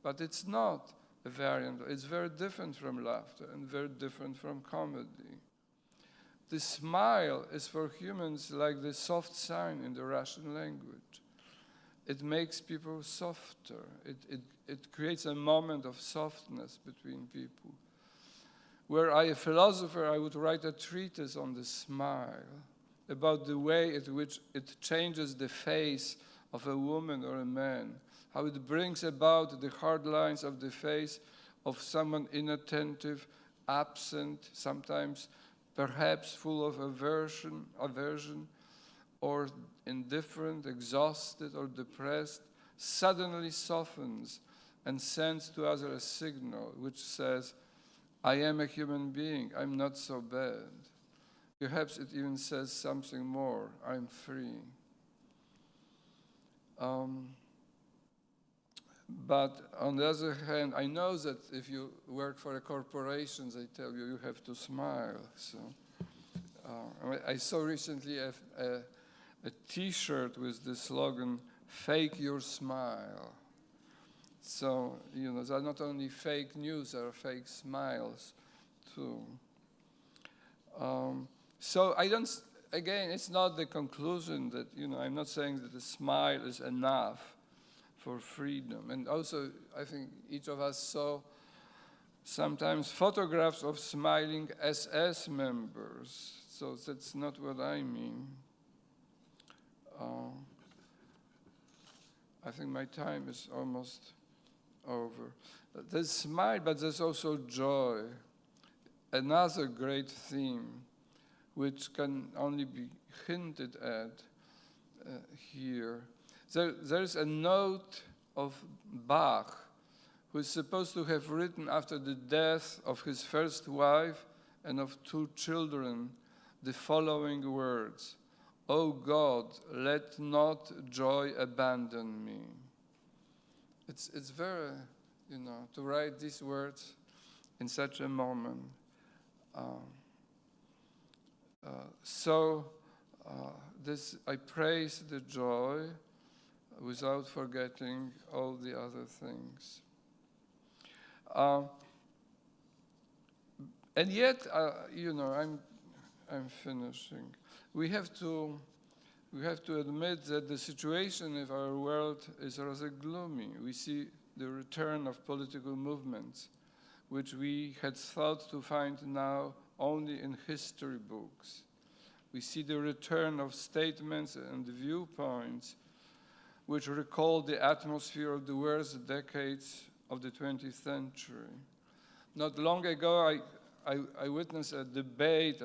[SPEAKER 3] But it's not a variant. It's very different from laughter and very different from comedy. The smile is for humans like the soft sign in the Russian language. It makes people softer. It creates a moment of softness between people. Were I a philosopher, I would write a treatise on the smile, about the way in which it changes the face of a woman or a man, how it brings about the hard lines of the face of someone inattentive, absent, sometimes perhaps full of aversion, or indifferent, exhausted, or depressed, suddenly softens and sends to others a signal which says, I am a human being, I'm not so bad. Perhaps it even says something more, I'm free. But on the other hand, I know that if you work for a corporation, they tell you have to smile. So I saw recently a T-shirt with the slogan, fake your smile. So, there are not only fake news, there are fake smiles too. So again, it's not the conclusion that, I'm not saying that a smile is enough for freedom. And also, I think each of us saw sometimes photographs of smiling SS members. So that's not what I mean. I think my time is almost over. There's smile, but there's also joy. Another great theme, which can only be hinted at here. There's a note of Bach, who is supposed to have written after the death of his first wife and of 2 children, the following words, O God, let not joy abandon me. It's very, to write these words in such a moment. I praise the joy without forgetting all the other things. And yet, I'm finishing. We have to admit that the situation of our world is rather gloomy. We see the return of political movements, which we had thought to find now only in history books. We see the return of statements and viewpoints which recall the atmosphere of the worst decades of the 20th century. Not long ago, I witnessed a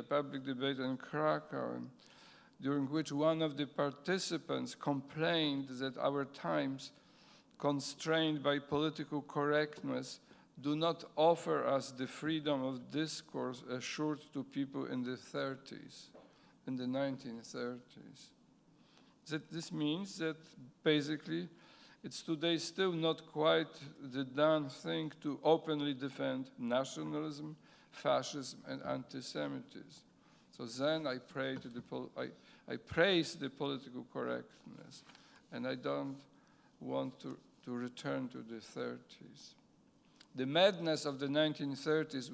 [SPEAKER 3] public debate in Krakow, during which one of the participants complained that our times, constrained by political correctness, do not offer us the freedom of discourse assured to people in the 1930s. This means that basically it's today still not quite the done thing to openly defend nationalism, fascism, and anti-Semitism. So then I praise the political correctness, and I don't want to return to the 30s. The madness of the 1930s,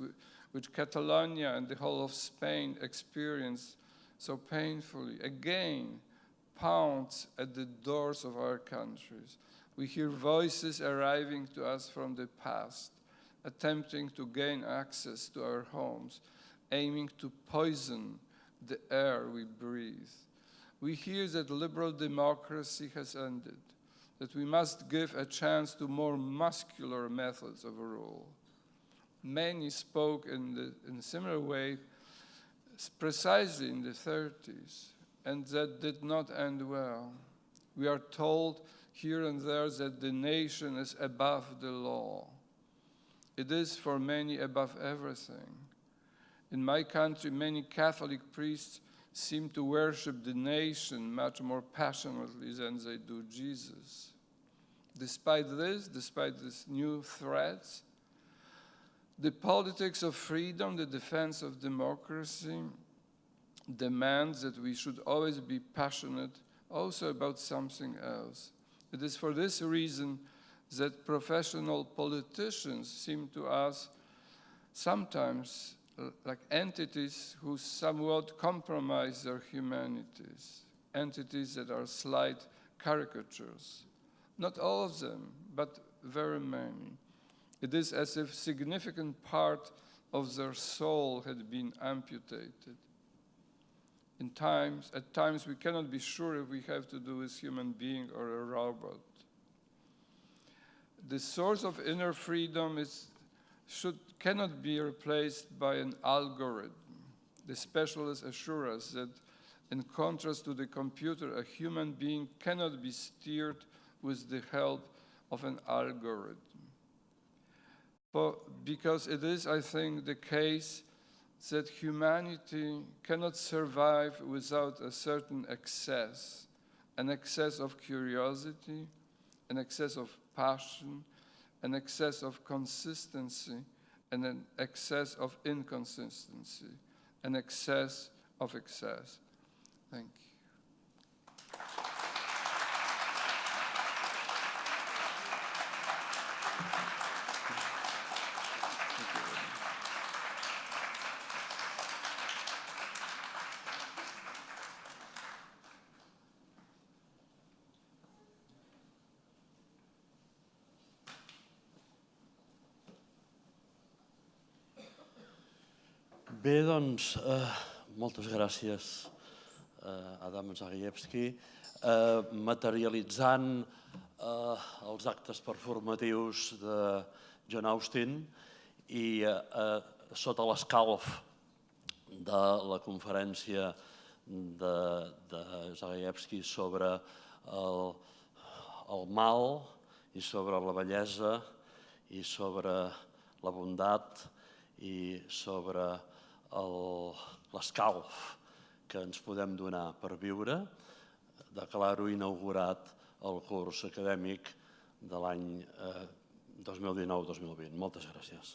[SPEAKER 3] which Catalonia and the whole of Spain experienced so painfully, again pounds at the doors of our countries. We hear voices arriving to us from the past, attempting to gain access to our homes, aiming to poison the air we breathe. We hear that liberal democracy has ended, that we must give a chance to more muscular methods of rule. Many spoke in a similar way precisely in the 30s, and that did not end well. We are told here and there that the nation is above the law. It is for many above everything. In my country, many Catholic priests seem to worship the nation much more passionately than they do Jesus. Despite these new threats, the politics of freedom, the defense of democracy, demands that we should always be passionate also about something else. It is for this reason that professional politicians seem to us sometimes like entities who somewhat compromise their humanities, entities that are slight caricatures. Not all of them, but very many. It is as if a significant part of their soul had been amputated. At times we cannot be sure if we have to do with a human being or a robot. The source of inner freedom cannot be replaced by an algorithm. The specialists assure us that in contrast to the computer, a human being cannot be steered with the help of an algorithm. Because it is, I think, the case that humanity cannot survive without a certain excess, an excess of curiosity, an excess of passion, an excess of consistency, and an excess of inconsistency, an excess of excess. Thank you.
[SPEAKER 1] Bé, doncs, moltes gràcies a Adam Zagajewski. Materialitzant els actes performatius de John Austin i sota l'escalf de la conferència de Zagajewski sobre el mal i sobre la bellesa i sobre la bondat i sobre l'escalf que ens podem donar per viure, declaro inaugurat el curs acadèmic de l'any 2019-2020. Moltes gràcies.